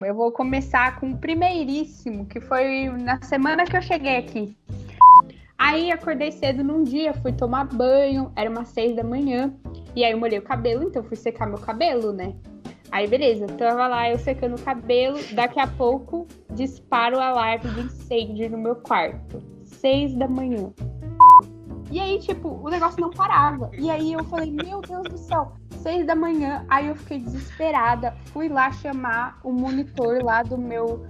Eu vou começar com o primeiríssimo, que foi na semana que eu cheguei aqui. Aí acordei cedo num dia, fui tomar banho, era umas 6 da manhã. E aí eu molhei o cabelo, então fui secar meu cabelo, né? Aí beleza, tava lá eu secando o cabelo, daqui a pouco dispara o alarme de incêndio no meu quarto. 6 da manhã. E aí, tipo, o negócio não parava. E aí eu falei, meu Deus do céu, 6 da manhã. Aí eu fiquei desesperada, fui lá chamar o monitor lá do meu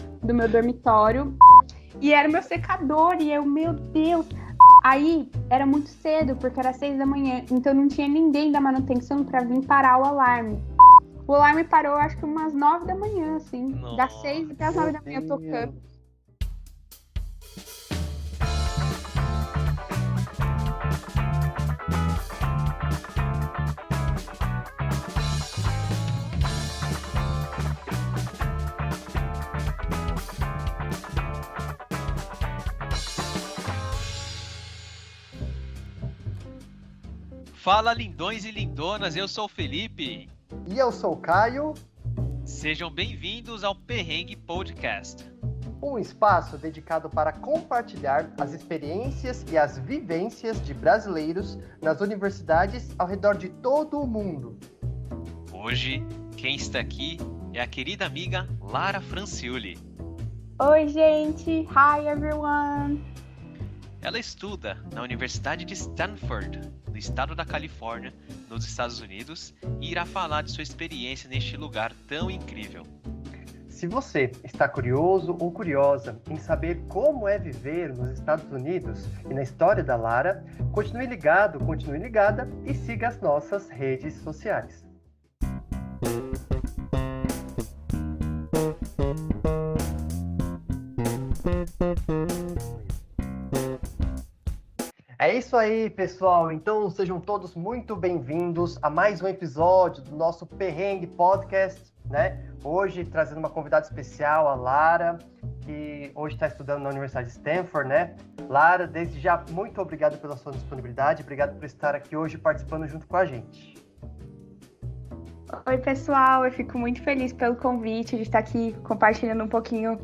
dormitório. E era o meu secador, e eu, meu Deus. Aí era muito cedo, porque era 6 da manhã, então não tinha ninguém da manutenção para vir parar o alarme. O alarme parou, acho que umas 9 da manhã, assim, das 6 até as Meu 9 da manhã tocando. Deus. Fala lindões e lindonas, eu sou o Felipe. E eu sou o Caio, Sejam bem-vindos ao Perrengue Podcast. um espaço dedicado para compartilhar as experiências e as vivências de brasileiros nas universidades ao redor de todo o mundo. Hoje, quem está aqui é a querida amiga Lara Franciulli. Oi, gente. Hi, everyone. Ela estuda na Universidade de Stanford, no estado da Califórnia, nos Estados Unidos, e irá falar de sua experiência neste lugar tão incrível. Se você está curioso ou curiosa em saber como é viver nos Estados Unidos e na história da Lara, continue ligado, continue ligada e siga as nossas redes sociais. É isso aí, pessoal. Então, sejam todos muito bem-vindos a mais um episódio do nosso Perrengue Podcast, né? Hoje, trazendo uma convidada especial, a Lara, que hoje está estudando na Universidade de Stanford, né? Lara, desde já, muito obrigado pela sua disponibilidade. Obrigado por estar aqui hoje participando junto com a gente. Oi, pessoal. Eu fico muito feliz pelo convite de estar aqui compartilhando um pouquinho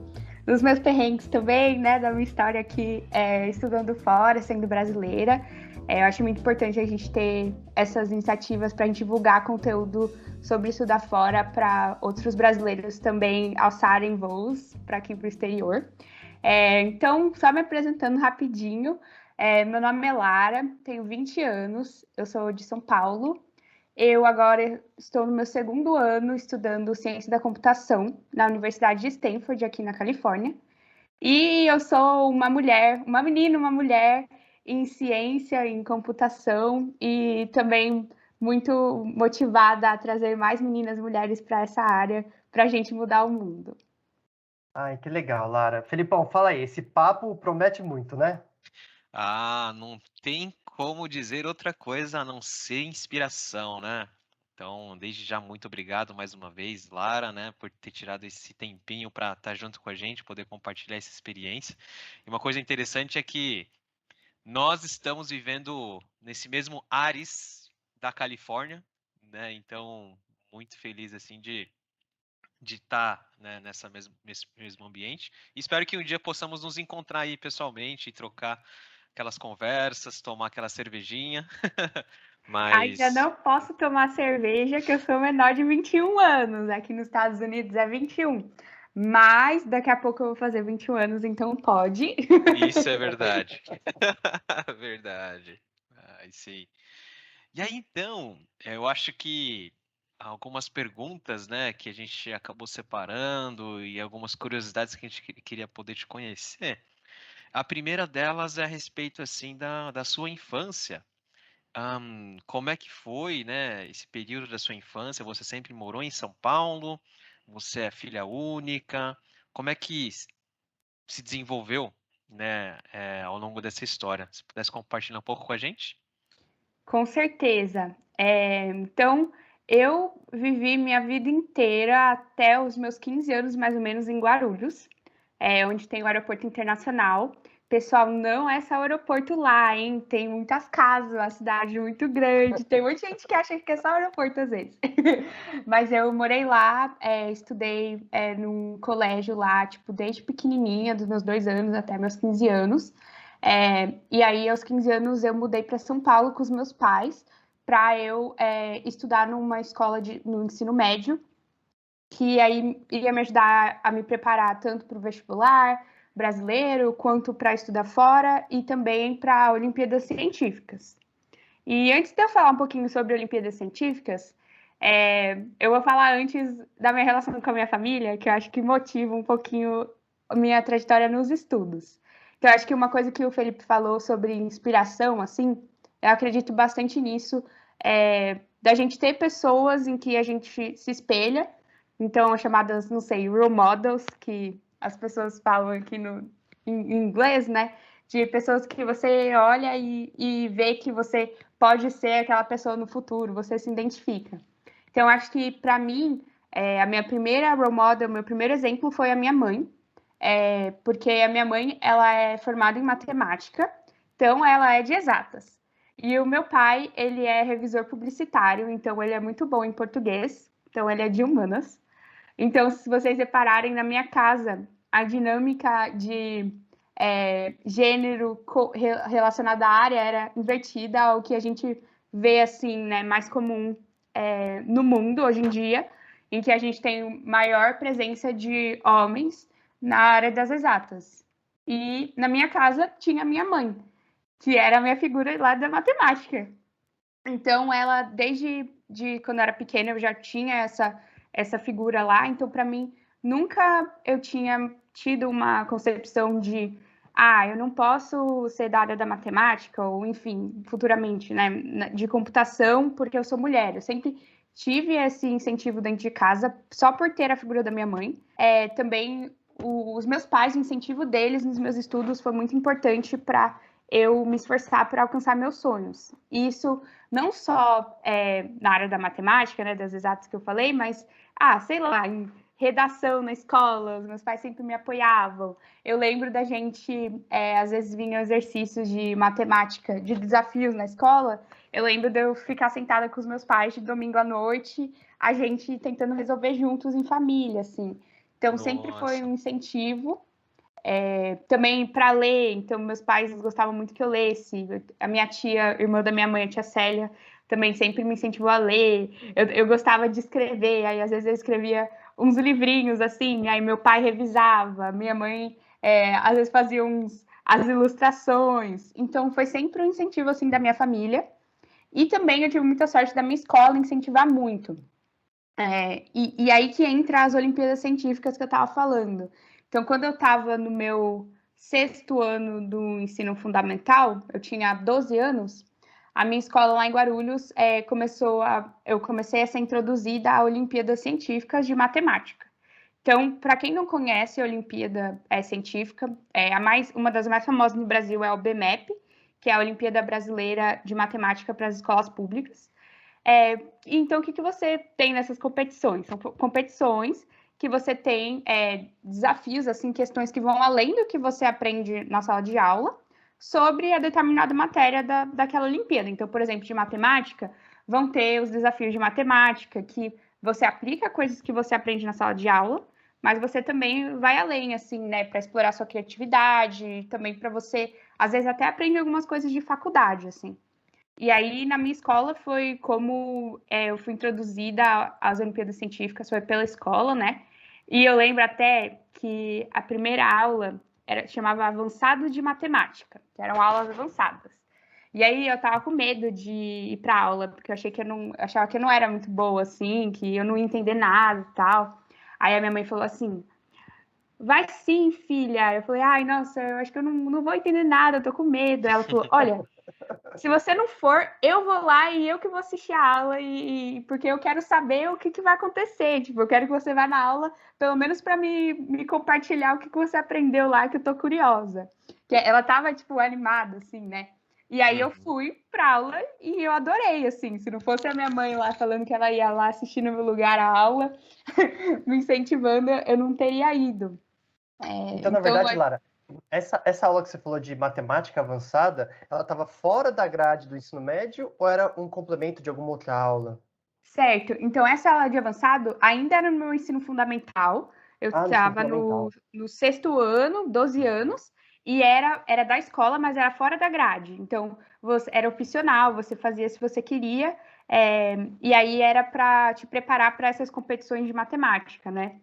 dos meus perrengues também, né? Da minha história aqui estudando fora, sendo brasileira. Eu acho muito importante a gente ter essas iniciativas para a gente divulgar conteúdo sobre estudar fora para outros brasileiros também alçarem voos para aqui para o exterior. Então, só me apresentando rapidinho. Meu nome é Lara, tenho 20 anos, eu sou de São Paulo. Eu agora estou no meu segundo ano estudando ciência da computação na Universidade de Stanford, aqui na Califórnia. E eu sou uma mulher, uma menina, uma mulher em ciência, em computação e também muito motivada a trazer mais meninas mulheres para essa área, para a gente mudar o mundo. Ai, que legal, Lara. Felipão, fala aí, esse papo promete muito, né? Não tem como dizer outra coisa a não ser inspiração, né? Então, desde já, muito obrigado mais uma vez, Lara, né, por ter tirado esse tempinho para estar junto com a gente, poder compartilhar essa experiência. E uma coisa interessante é que nós estamos vivendo nesse mesmo Ares da Califórnia, né? Então, muito feliz assim de estar, né, nesse mesmo ambiente. E espero que um dia possamos nos encontrar aí pessoalmente e trocar aquelas conversas, tomar aquela cervejinha. Ainda Mas não posso tomar cerveja, que eu sou menor de 21 anos. Aqui nos Estados Unidos é 21. Mas daqui a pouco eu vou fazer 21 anos, então pode. isso é verdade. Verdade. Ai, sim. E aí, então, eu acho que algumas perguntas, né, que a gente acabou separando e algumas curiosidades que a gente queria poder te conhecer. A primeira delas é a respeito, assim, da sua infância. Como é que foi, né, esse período da sua infância? Você sempre morou em São Paulo? Você é filha única? Como é que se desenvolveu, né, ao longo dessa história? Se pudesse compartilhar um pouco com a gente? Com certeza. Então, eu vivi minha vida inteira até os meus 15 anos, mais ou menos, em Guarulhos, onde tem o aeroporto internacional. pessoal, não é só o aeroporto lá, hein? Tem muitas casas, uma cidade muito grande, tem muita gente que acha que é só o aeroporto às vezes. Mas eu morei lá, estudei num colégio lá, tipo, desde pequenininha, dos meus 2 anos até meus 15 anos. E aí, aos 15 anos, eu mudei para São Paulo com os meus pais, para eu estudar numa escola no ensino médio, que aí ia me ajudar a me preparar tanto para o vestibular brasileiro, quanto para estudar fora e também para Olimpíadas Científicas. E antes de eu falar um pouquinho sobre Olimpíadas Científicas, eu vou falar antes da minha relação com a minha família, que eu acho que motiva um pouquinho a minha trajetória nos estudos. Então, eu acho que uma coisa que o Felipe falou sobre inspiração, assim, eu acredito bastante nisso, da gente ter pessoas em que a gente se espelha, então, chamadas, não sei, role models, que as pessoas falam aqui em inglês, né? De pessoas que você olha e vê que você pode ser aquela pessoa no futuro, você se identifica. Então, acho que, para mim, a minha primeira role model, meu primeiro exemplo foi a minha mãe, porque a minha mãe, ela é formada em matemática, então ela é de exatas. E o meu pai, ele é revisor publicitário, então ele é muito bom em português, então ele é de humanas. Então, se vocês repararem na minha casa, a dinâmica de gênero relacionada à área era invertida ao que a gente vê assim, né, mais comum no mundo hoje em dia, em que a gente tem maior presença de homens na área das exatas. E na minha casa tinha a minha mãe, que era a minha figura lá da matemática. Então, ela, desde quando eu era pequena, eu já tinha essa figura lá. Então, para mim, nunca eu tinha tido uma concepção de eu não posso ser da área da matemática, ou enfim, futuramente, né, de computação, porque eu sou mulher. Eu sempre tive esse incentivo dentro de casa, só por ter a figura da minha mãe. Também, os meus pais, o incentivo deles nos meus estudos foi muito importante para eu me esforçar para alcançar meus sonhos. Isso não só na área da matemática, né, das exatas que eu falei, mas, sei lá, em redação na escola, os meus pais sempre me apoiavam. Eu lembro da gente, às vezes vinham exercícios de matemática, de desafios na escola, eu lembro de eu ficar sentada com os meus pais de domingo à noite, a gente tentando resolver juntos em família, assim. Então, sempre foi um incentivo. Também para ler, então meus pais gostavam muito que eu lesse. A minha tia, irmã da minha mãe, a tia Célia, também sempre me incentivou a ler. Eu gostava de escrever, aí às vezes eu escrevia uns livrinhos assim, aí meu pai revisava, minha mãe às vezes fazia as ilustrações. Então foi sempre um incentivo assim da minha família. E também eu tive muita sorte da minha escola incentivar muito. E aí que entra as Olimpíadas Científicas que eu estava falando. Então, quando eu estava no meu 6º ano do ensino fundamental, eu tinha 12 anos, a minha escola lá em Guarulhos eu comecei a ser introduzida à Olimpíadas Científicas de Matemática. Então, para quem não conhece a Olimpíada Científica, uma das mais famosas no Brasil é o BMEP, que é a Olimpíada Brasileira de Matemática para as Escolas Públicas. Então, o que você tem nessas competições? São competições que você tem desafios, assim, questões que vão além do que você aprende na sala de aula sobre a determinada matéria daquela Olimpíada. Então, por exemplo, de matemática, vão ter os desafios de matemática, que você aplica coisas que você aprende na sala de aula, mas você também vai além, assim, né, para explorar sua criatividade, também para você, às vezes, até aprender algumas coisas de faculdade, assim. E aí, na minha escola, foi como eu fui introduzida às Olimpíadas Científicas, foi pela escola, né? E eu lembro até que a primeira aula chamava Avançado de Matemática, que eram aulas avançadas. E aí eu tava com medo de ir para aula, porque eu achava que eu não era muito boa, assim, que eu não ia entender nada e tal. Aí a minha mãe falou assim: vai sim, filha. Eu falei, nossa, eu acho que eu não vou entender nada, eu tô com medo. Ela falou, olha, se você não for, eu vou lá e eu que vou assistir a aula, porque eu quero saber o que vai acontecer. Tipo, eu quero que você vá na aula, pelo menos para me compartilhar o que você aprendeu lá, que eu tô curiosa. Que ela tava, tipo, animada, assim, né? E aí eu fui pra aula e eu adorei, assim. Se não fosse a minha mãe lá falando que ela ia lá assistir no meu lugar a aula, me incentivando, eu não teria ido. Então, na verdade, Lara, Essa aula que você falou de matemática avançada, ela estava fora da grade do ensino médio ou era um complemento de alguma outra aula? Certo. Então, essa aula de avançado ainda era no meu ensino fundamental. Eu Ah, no ensino estava fundamental. no sexto ano, 12 anos, e era da escola, mas era fora da grade. Então, era opcional, você fazia se você queria, e aí era para te preparar para essas competições de matemática, né?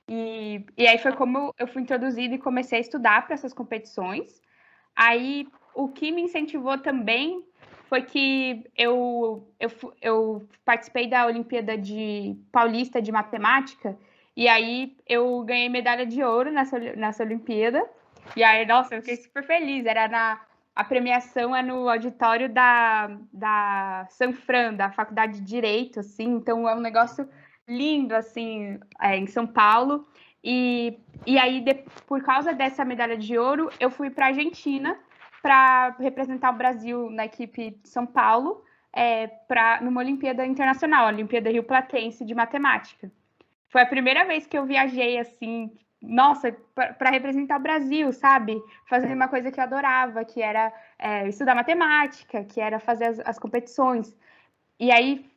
E aí foi como eu fui introduzida e comecei a estudar para essas competições. Aí, o que me incentivou também foi que eu participei da Olimpíada Paulista de Matemática, e aí eu ganhei medalha de ouro nessa Olimpíada. E aí, nossa, eu fiquei super feliz. A premiação é no auditório da Sanfran, da Faculdade de Direito, assim, então é um negócio lindo, assim, em São Paulo. E aí, por causa dessa medalha de ouro, eu fui para a Argentina para representar o Brasil na equipe de São Paulo, numa Olimpíada Internacional, a Olimpíada Rio Platense de Matemática. Foi a primeira vez que eu viajei assim, nossa, para representar o Brasil, sabe? Fazer uma coisa que eu adorava, que era estudar matemática, que era fazer as competições. E aí,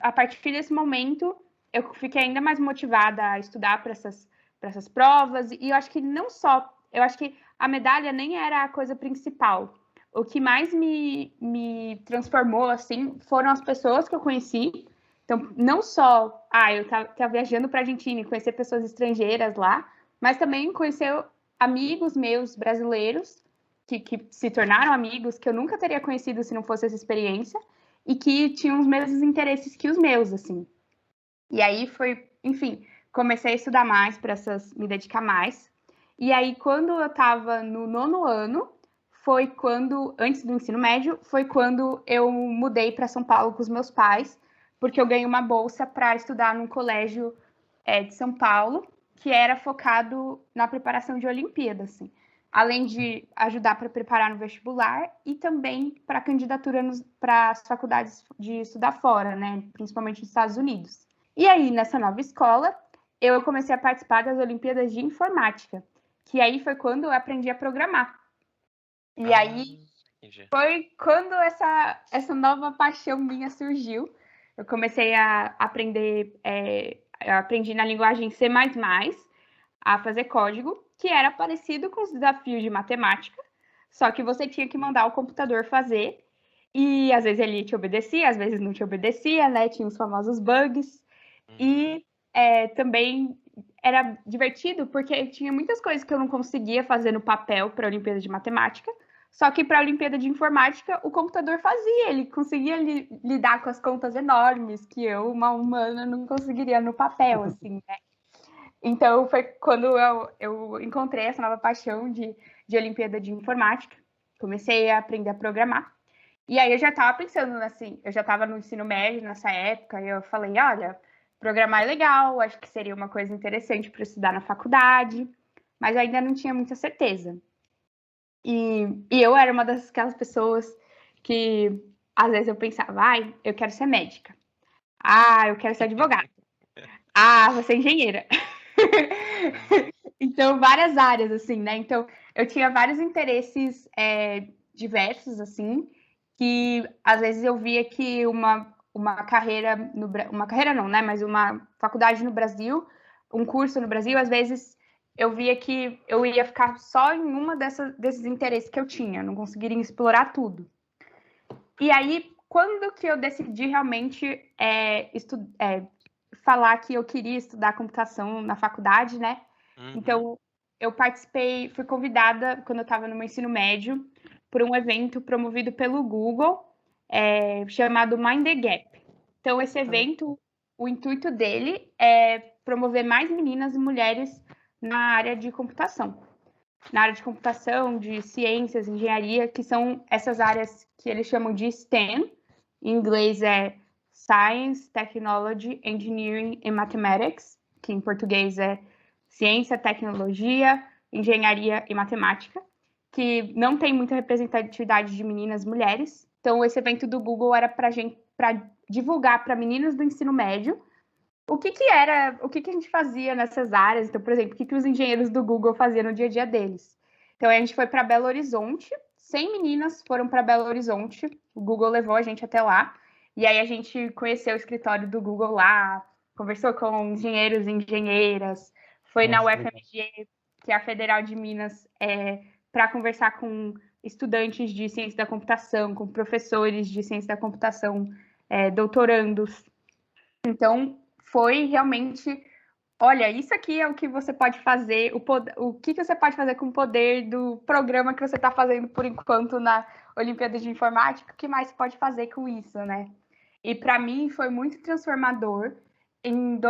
a partir desse momento, eu fiquei ainda mais motivada a estudar para essas provas. E eu acho que não só, eu acho que a medalha nem era a coisa principal. O que mais me transformou, assim, foram as pessoas que eu conheci. Então, não só, eu tava viajando para a Argentina e conhecer pessoas estrangeiras lá, mas também conhecer amigos meus brasileiros, que se tornaram amigos, que eu nunca teria conhecido se não fosse essa experiência e que tinham os mesmos interesses que os meus, assim. E aí foi, enfim, comecei a estudar mais para me dedicar mais. E aí, quando eu estava no nono ano, foi quando, antes do ensino médio, foi quando eu mudei para São Paulo com os meus pais, porque eu ganhei uma bolsa para estudar num colégio de São Paulo, que era focado na preparação de Olimpíadas, assim. Além de ajudar para preparar no vestibular e também para candidatura para as faculdades de estudar fora, né? Principalmente nos Estados Unidos. E aí, nessa nova escola, eu comecei a participar das Olimpíadas de Informática, que aí foi quando eu aprendi a programar. E aí entendi. foi quando essa nova paixão minha surgiu. Eu comecei a aprender, eu aprendi na linguagem C++, a fazer código, que era parecido com os desafios de matemática, só que você tinha que mandar o computador fazer, e às vezes ele te obedecia, às vezes não te obedecia, né? Tinha os famosos bugs. E também era divertido, porque tinha muitas coisas que eu não conseguia fazer no papel para a Olimpíada de Matemática, só que para a Olimpíada de Informática, o computador fazia, ele conseguia lidar com as contas enormes que eu, uma humana, não conseguiria no papel, assim, né? Então, foi quando eu encontrei essa nova paixão de Olimpíada de Informática, comecei a aprender a programar. E aí eu já estava pensando, assim, eu já estava no ensino médio nessa época, e eu falei, olha, programar é legal, acho que seria uma coisa interessante para estudar na faculdade, mas ainda não tinha muita certeza. E eu era uma daquelas pessoas que, às vezes, eu pensava, eu quero ser médica. Eu quero ser advogada. Vou ser engenheira. Então, várias áreas, assim, né? Então, eu tinha vários interesses diversos, assim, que às vezes eu via que uma carreira, uma carreira não, né? Mas uma faculdade no Brasil, um curso no Brasil, às vezes eu via que eu ia ficar só em uma desses interesses que eu tinha, não conseguiria explorar tudo. E aí, quando que eu decidi realmente falar que eu queria estudar computação na faculdade, né? Então, eu fui convidada, quando eu estava no meu ensino médio, por um evento promovido pelo Google, chamado Mind the Gap. Então, esse evento, o intuito dele é promover mais meninas e mulheres na área de computação. Na área de computação, de ciências, engenharia, que são essas áreas que eles chamam de STEM. Em inglês é Science, Technology, Engineering and Mathematics, que em português é Ciência, Tecnologia, Engenharia e Matemática, que não tem muita representatividade de meninas e mulheres. Então, esse evento do Google era para divulgar para meninas do ensino médio o que a gente fazia nessas áreas. Então, por exemplo, o que os engenheiros do Google faziam no dia a dia deles. Então, a gente foi para Belo Horizonte, 100 meninas foram para Belo Horizonte, o Google levou a gente até lá, e aí a gente conheceu o escritório do Google lá, conversou com engenheiros e engenheiras, foi na UFMG, que é a Federal de Minas, para conversar com estudantes de ciência da computação, com professores de ciência da computação, doutorandos. Então, foi realmente, olha, isso aqui é o que você pode fazer, o que você pode fazer com o poder do programa que você está fazendo por enquanto na Olimpíada de Informática, o que mais você pode fazer com isso, né? E para mim foi muito transformador em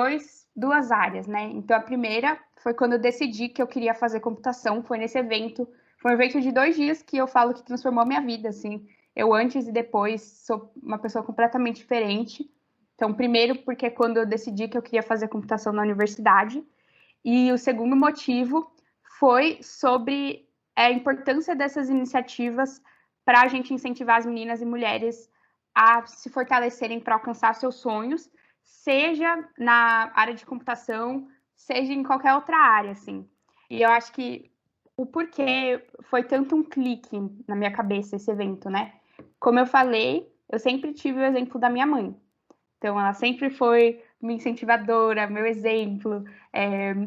duas áreas, né? Então, a primeira foi quando eu decidi que eu queria fazer computação, foi nesse evento, foi um evento de 2 dias que eu falo que transformou a minha vida, assim. Eu antes e depois sou uma pessoa completamente diferente. Então, primeiro, porque quando eu decidi que eu queria fazer computação na universidade, e o segundo motivo foi sobre a importância dessas iniciativas para a gente incentivar as meninas e mulheres a se fortalecerem para alcançar seus sonhos, seja na área de computação, seja em qualquer outra área, assim. E eu acho que o porquê foi tanto um clique na minha cabeça esse evento, né? Como eu falei, eu sempre tive o exemplo da minha mãe. Então, ela sempre foi minha incentivadora, meu exemplo.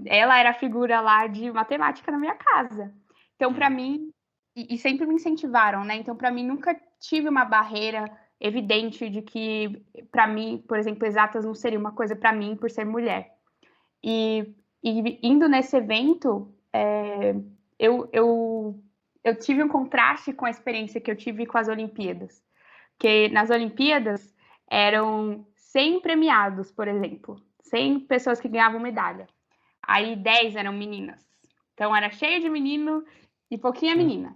Ela era a figura lá de matemática na minha casa. Então, para mim, e sempre me incentivaram, né? Então, para mim, nunca tive uma barreira evidente de que, para mim, por exemplo, exatas não seria uma coisa para mim por ser mulher. E indo nesse evento, eu tive um contraste com a experiência que eu tive com as Olimpíadas. Porque nas Olimpíadas eram 100 premiados, por exemplo, 100 pessoas que ganhavam medalha. Aí 10 eram meninas. Então era cheio de menino e pouquinha menina.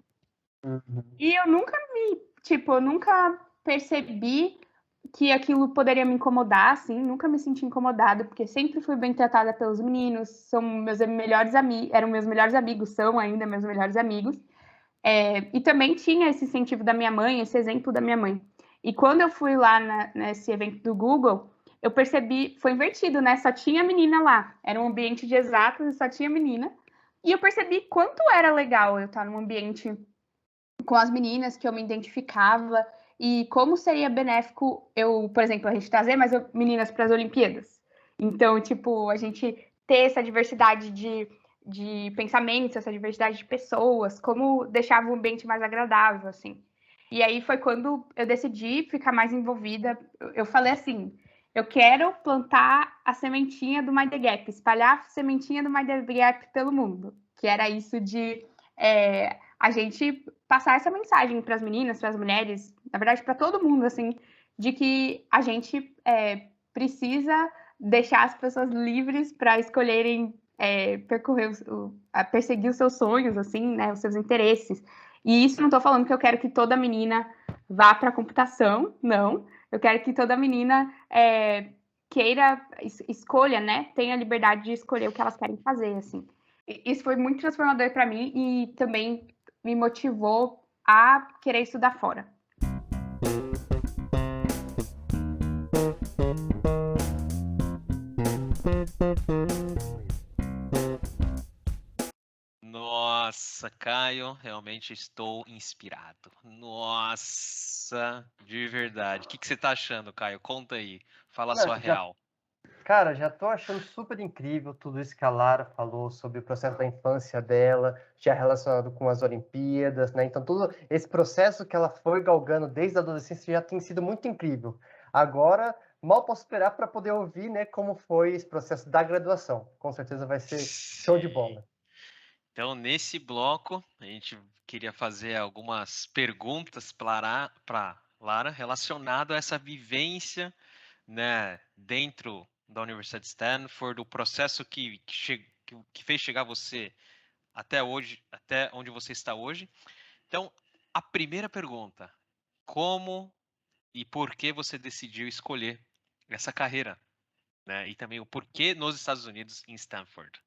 E eu nunca percebi que aquilo poderia me incomodar, assim, nunca me senti incomodada, porque sempre fui bem tratada pelos meninos, são meus melhores amigos, eram meus melhores amigos, são ainda meus melhores amigos. E também tinha esse incentivo da minha mãe, esse exemplo da minha mãe. E quando eu fui lá nesse evento do Google, eu percebi, foi invertido, né? Só tinha menina lá. Era um ambiente de exatas e só tinha menina. E eu percebi quanto era legal eu estar num ambiente com as meninas, que eu me identificava, e como seria benéfico eu, por exemplo, a gente trazer mais meninas para as Olimpíadas. Então, tipo, a gente ter essa diversidade de pensamentos, essa diversidade de pessoas, como deixava o ambiente mais agradável, assim. E aí foi quando eu decidi ficar mais envolvida. Eu falei assim, eu quero plantar a sementinha do Mind the Gap, espalhar a sementinha do Mind the Gap pelo mundo, que era isso de a gente passar essa mensagem para as meninas, para as mulheres, na verdade para todo mundo, assim, de que a gente precisa deixar as pessoas livres para escolherem perseguir os seus sonhos, assim, né, os seus interesses. E isso não estou falando que eu quero que toda menina vá para a computação, não. Eu quero que toda menina queira, escolha, né, tenha a liberdade de escolher o que elas querem fazer, assim. Isso foi muito transformador para mim e também me motivou a querer estudar fora. Nossa, Caio, realmente estou inspirado. Nossa, de verdade. O que você tá achando, Caio? Conta aí. Fala a sua real. Cara, já tô achando super incrível tudo isso que a Lara falou sobre o processo da infância dela, já relacionado com as Olimpíadas, né? Então, todo esse processo que ela foi galgando desde a adolescência já tem sido muito incrível. Agora, mal posso esperar para poder ouvir, né, como foi esse processo da graduação. Com certeza vai ser show de bola. Então, nesse bloco, a gente queria fazer algumas perguntas para Lara relacionado a essa vivência, né, dentro da Universidade de Stanford, o processo que fez chegar você até hoje, até onde você está hoje. Então, a primeira pergunta: como e por que você decidiu escolher essa carreira, né? E também o porquê nos Estados Unidos, em Stanford.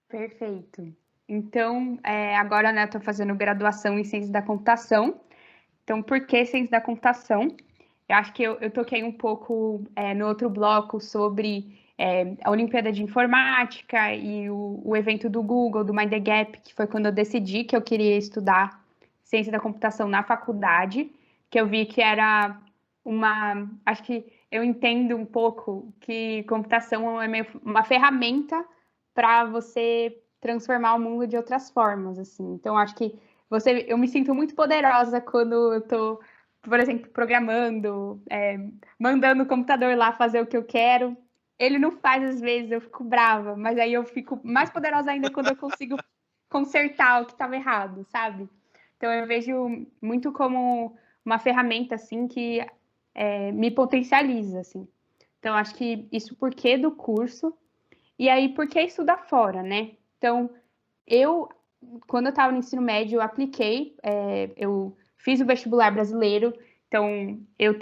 Perfeito. Então, agora, né, estou fazendo graduação em Ciência da Computação. Então, por que Ciência da Computação? Eu acho que eu toquei um pouco no outro bloco sobre a Olimpíada de Informática e o evento do Google, do Mind the Gap, que foi quando eu decidi que eu queria estudar ciência da computação na faculdade, que eu vi que era acho que eu entendo um pouco que computação é meio uma ferramenta para você transformar o mundo de outras formas, assim. Então, acho que eu me sinto muito poderosa quando eu estou, por exemplo, programando, mandando o computador lá fazer o que eu quero. Ele não faz às vezes, eu fico brava, mas aí eu fico mais poderosa ainda quando eu consigo consertar o que estava errado, sabe? Então, eu vejo muito como uma ferramenta, assim, que me potencializa, assim. Então, acho que isso porque do curso, e aí porque estudar fora, né? Então, quando eu estava no ensino médio, eu apliquei, eu fiz o vestibular brasileiro, então eu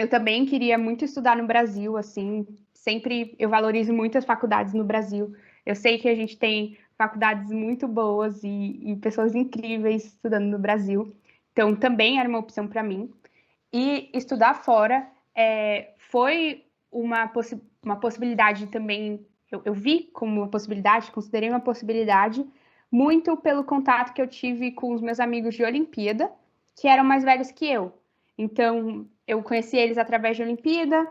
também queria muito estudar no Brasil, assim, sempre eu valorizo muito as faculdades no Brasil. Eu sei que a gente tem faculdades muito boas e pessoas incríveis estudando no Brasil, então também era uma opção para mim. E estudar fora foi uma possibilidade também, eu vi como uma possibilidade, considerei uma possibilidade, muito pelo contato que eu tive com os meus amigos de Olimpíada, que eram mais velhos que eu. Então, eu conheci eles através de Olimpíada,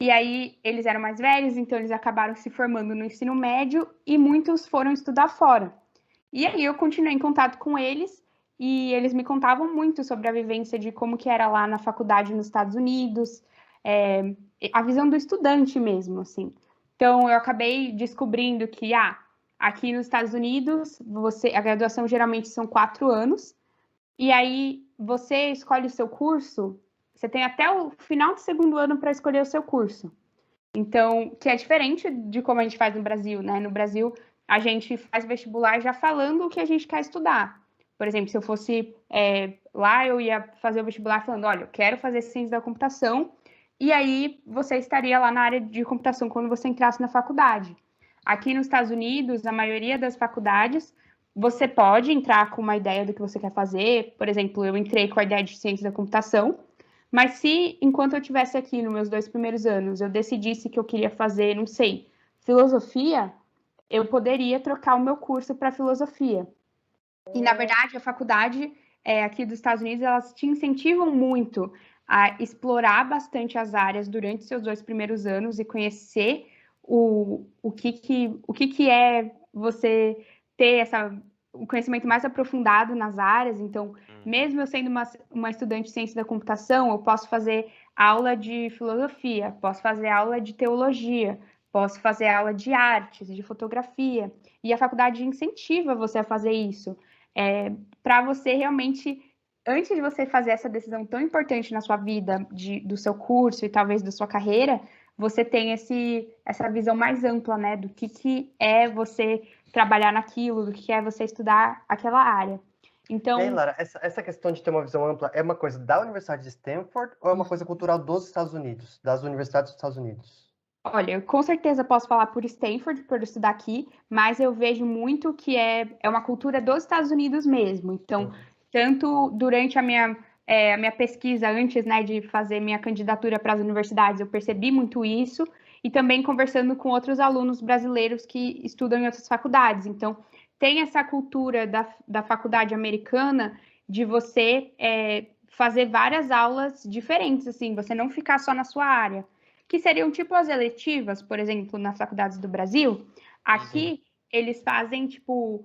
e aí eles eram mais velhos, então eles acabaram se formando no ensino médio, e muitos foram estudar fora. E aí eu continuei em contato com eles, e eles me contavam muito sobre a vivência de como que era lá na faculdade nos Estados Unidos, a visão do estudante mesmo, assim. Então, eu acabei descobrindo que, aqui nos Estados Unidos, a graduação geralmente são 4 anos, e aí você escolhe o seu curso, você tem até o final do segundo ano para escolher o seu curso. Então, que é diferente de como a gente faz no Brasil, né? No Brasil, a gente faz vestibular já falando o que a gente quer estudar. Por exemplo, se eu fosse lá, eu ia fazer o vestibular falando, olha, eu quero fazer ciência da computação, e aí você estaria lá na área de computação quando você entrasse na faculdade. Aqui nos Estados Unidos, a maioria das faculdades, você pode entrar com uma ideia do que você quer fazer. Por exemplo, eu entrei com a ideia de ciência da computação, mas se, enquanto eu estivesse aqui nos meus 2 primeiros anos, eu decidisse que eu queria fazer, não sei, filosofia, eu poderia trocar o meu curso para filosofia. E, na verdade, a faculdade aqui dos Estados Unidos, elas te incentivam muito a explorar bastante as áreas durante seus 2 primeiros anos e conhecer o que é você ter o conhecimento mais aprofundado nas áreas. Então, mesmo eu sendo uma estudante de ciência da computação, eu posso fazer aula de filosofia, posso fazer aula de teologia, posso fazer aula de artes, de fotografia. E a faculdade incentiva você a fazer isso, para você realmente, antes de você fazer essa decisão tão importante na sua vida, do seu curso e talvez da sua carreira, você tem essa visão mais ampla, né, do que é você trabalhar naquilo, do que é você estudar aquela área. Então, Lara, essa questão de ter uma visão ampla é uma coisa da Universidade de Stanford ou é uma coisa cultural dos Estados Unidos, das universidades dos Estados Unidos? Olha, eu com certeza posso falar por Stanford, por estudar aqui, mas eu vejo muito que é uma cultura dos Estados Unidos mesmo. Então, tanto durante a minha pesquisa antes, né, de fazer minha candidatura para as universidades, eu percebi muito isso, e também conversando com outros alunos brasileiros que estudam em outras faculdades. Então, tem essa cultura da faculdade americana de você fazer várias aulas diferentes, assim, você não ficar só na sua área, que seriam tipo as eletivas, por exemplo, nas faculdades do Brasil. Aqui, eles fazem, tipo,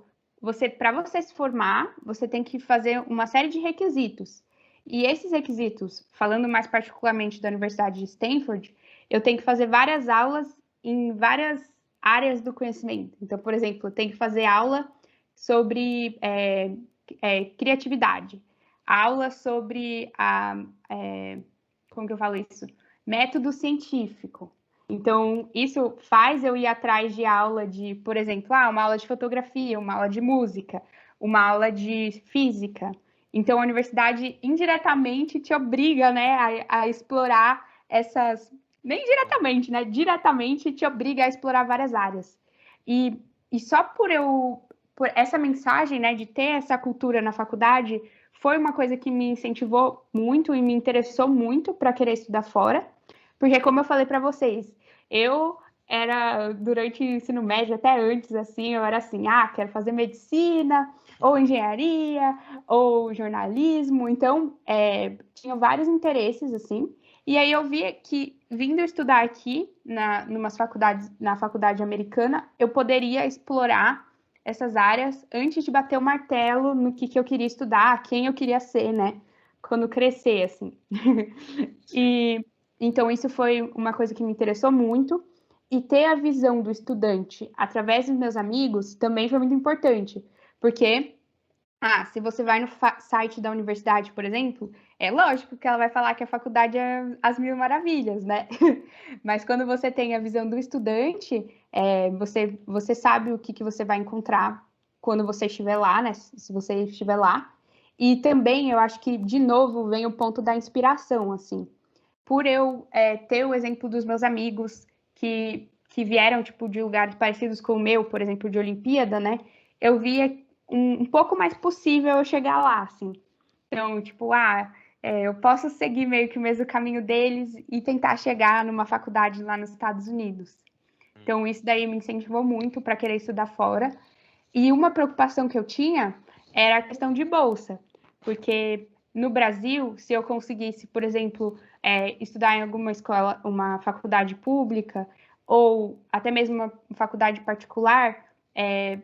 para você se formar, você tem que fazer uma série de requisitos. E esses requisitos, falando mais particularmente da Universidade de Stanford, eu tenho que fazer várias aulas em várias áreas do conhecimento. Então, por exemplo, eu tenho que fazer aula sobre criatividade, aula sobre como que eu falo isso? Método científico. Então, isso faz eu ir atrás de aula de, por exemplo, uma aula de fotografia, uma aula de música, uma aula de física. Então, a universidade indiretamente te obriga, né, a explorar essas... Nem diretamente, né? Diretamente te obriga a explorar várias áreas. E só por essa mensagem, né, de ter essa cultura na faculdade, foi uma coisa que me incentivou muito e me interessou muito para querer estudar fora. Porque, como eu falei para vocês, Eu durante o ensino médio, até antes, assim, eu era assim, quero fazer medicina, ou engenharia, ou jornalismo. Então, tinha vários interesses, assim. E aí eu via que, vindo estudar aqui, na faculdade americana, eu poderia explorar essas áreas antes de bater o martelo no que eu queria estudar, quem eu queria ser, né? Quando crescer, assim. E então isso foi uma coisa que me interessou muito. E ter a visão do estudante através dos meus amigos também foi muito importante. Porque, se você vai no site da universidade, por exemplo, é lógico que ela vai falar que a faculdade é as mil maravilhas, né? Mas quando você tem a visão do estudante, você sabe o que você vai encontrar quando você estiver lá, né? Se você estiver lá. E também eu acho que, de novo, vem o ponto da inspiração, assim. Por eu ter o exemplo dos meus amigos que vieram, tipo, de lugares parecidos com o meu, por exemplo, de Olimpíada, né? Eu via um pouco mais possível eu chegar lá, assim. Então, tipo, eu posso seguir meio que o mesmo caminho deles e tentar chegar numa faculdade lá nos Estados Unidos. Então, isso daí me incentivou muito para querer estudar fora. E uma preocupação que eu tinha era a questão de bolsa, porque no Brasil, se eu conseguisse, por exemplo, estudar em alguma escola, uma faculdade pública, ou até mesmo uma faculdade particular,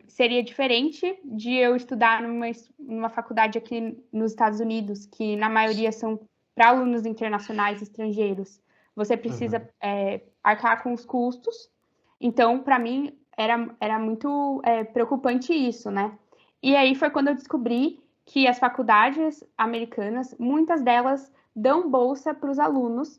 seria diferente de eu estudar numa faculdade aqui nos Estados Unidos, que na maioria são para alunos internacionais estrangeiros. Você precisa arcar com os custos. Então, para mim, era muito preocupante isso, né? E aí foi quando eu descobri que as faculdades americanas, muitas delas dão bolsa para os alunos,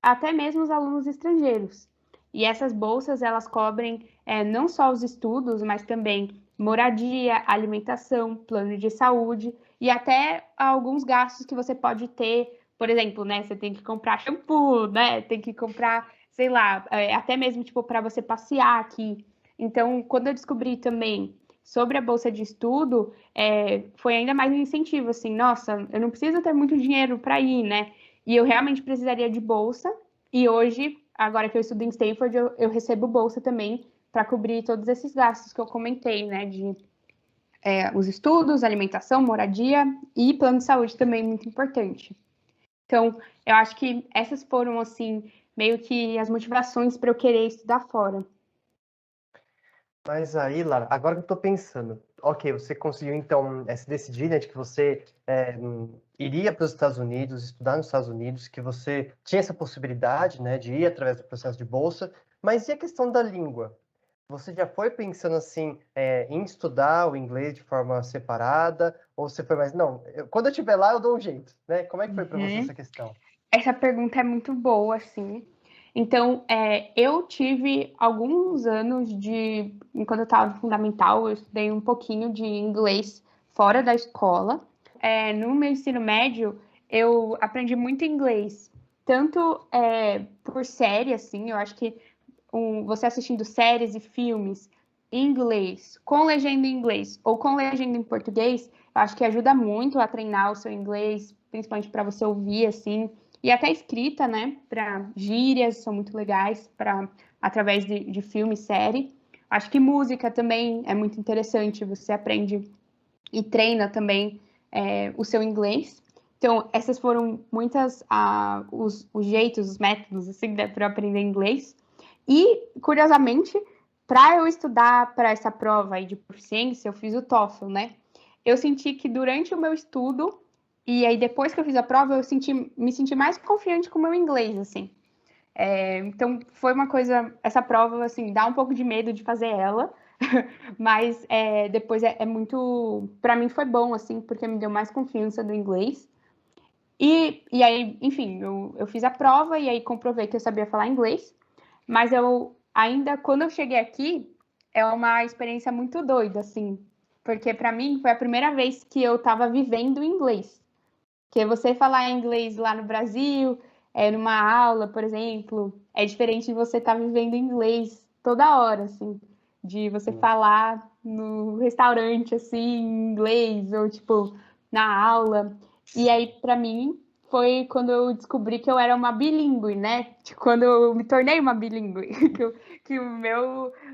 até mesmo os alunos estrangeiros. E essas bolsas, elas cobrem não só os estudos, mas também moradia, alimentação, plano de saúde e até alguns gastos que você pode ter. Por exemplo, né, você tem que comprar shampoo, né, tem que comprar, sei lá, até mesmo tipo para você passear aqui. Então, quando eu descobri também sobre a bolsa de estudo, foi ainda mais um incentivo, assim, nossa, eu não preciso ter muito dinheiro para ir, né? E eu realmente precisaria de bolsa. E hoje, agora que eu estudo em Stanford, eu recebo bolsa também para cobrir todos esses gastos que eu comentei, né? De os estudos, alimentação, moradia e plano de saúde também muito importante. Então, eu acho que essas foram, assim, meio que as motivações para eu querer estudar fora. Mas aí, Lara, agora que eu tô pensando, ok, você conseguiu então se decidir, né, de que você iria para os Estados Unidos, estudar nos Estados Unidos, que você tinha essa possibilidade, né, de ir através do processo de bolsa, mas e a questão da língua? Você já foi pensando assim em estudar o inglês de forma separada, ou você foi mais, não, quando eu estiver lá eu dou um jeito, né? Como é que foi para você essa questão? Essa pergunta é muito boa, assim. Então, eu tive alguns anos enquanto eu estava no fundamental, eu estudei um pouquinho de inglês fora da escola. No meu ensino médio, eu aprendi muito inglês, tanto por série, assim, eu acho que você assistindo séries e filmes em inglês, com legenda em inglês ou com legenda em português, eu acho que ajuda muito a treinar o seu inglês, principalmente para você ouvir, assim, e até escrita, né? Para gírias, são muito legais através de filme e série. Acho que música também é muito interessante, você aprende e treina também o seu inglês. Então, essas foram muitas os jeitos, os métodos, assim, né, para aprender inglês. E, curiosamente, para eu estudar para essa prova aí de proficiência, eu fiz o TOEFL, né? Eu senti que durante o meu estudo, e aí depois que eu fiz a prova, me senti mais confiante com o meu inglês, assim. Então, foi uma coisa, essa prova, assim, dá um pouco de medo de fazer ela, mas depois é muito, para mim foi bom, assim, porque me deu mais confiança do inglês. E aí, enfim, eu fiz a prova e aí comprovei que eu sabia falar inglês. Mas eu ainda, quando eu cheguei aqui, é uma experiência muito doida, assim. Porque para mim foi a primeira vez que eu estava vivendo inglês. Porque você falar inglês lá no Brasil, numa aula, por exemplo, é diferente de você estar vivendo inglês toda hora, assim. De você falar no restaurante, assim, em inglês, ou tipo, na aula. E aí, para mim, foi quando eu descobri que eu era uma bilíngue, né? Quando eu me tornei uma bilíngue,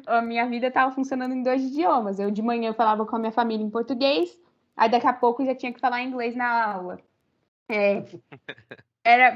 a minha vida estava funcionando em 2 idiomas. Eu de manhã falava com a minha família em português, aí daqui a pouco eu já tinha que falar inglês na aula.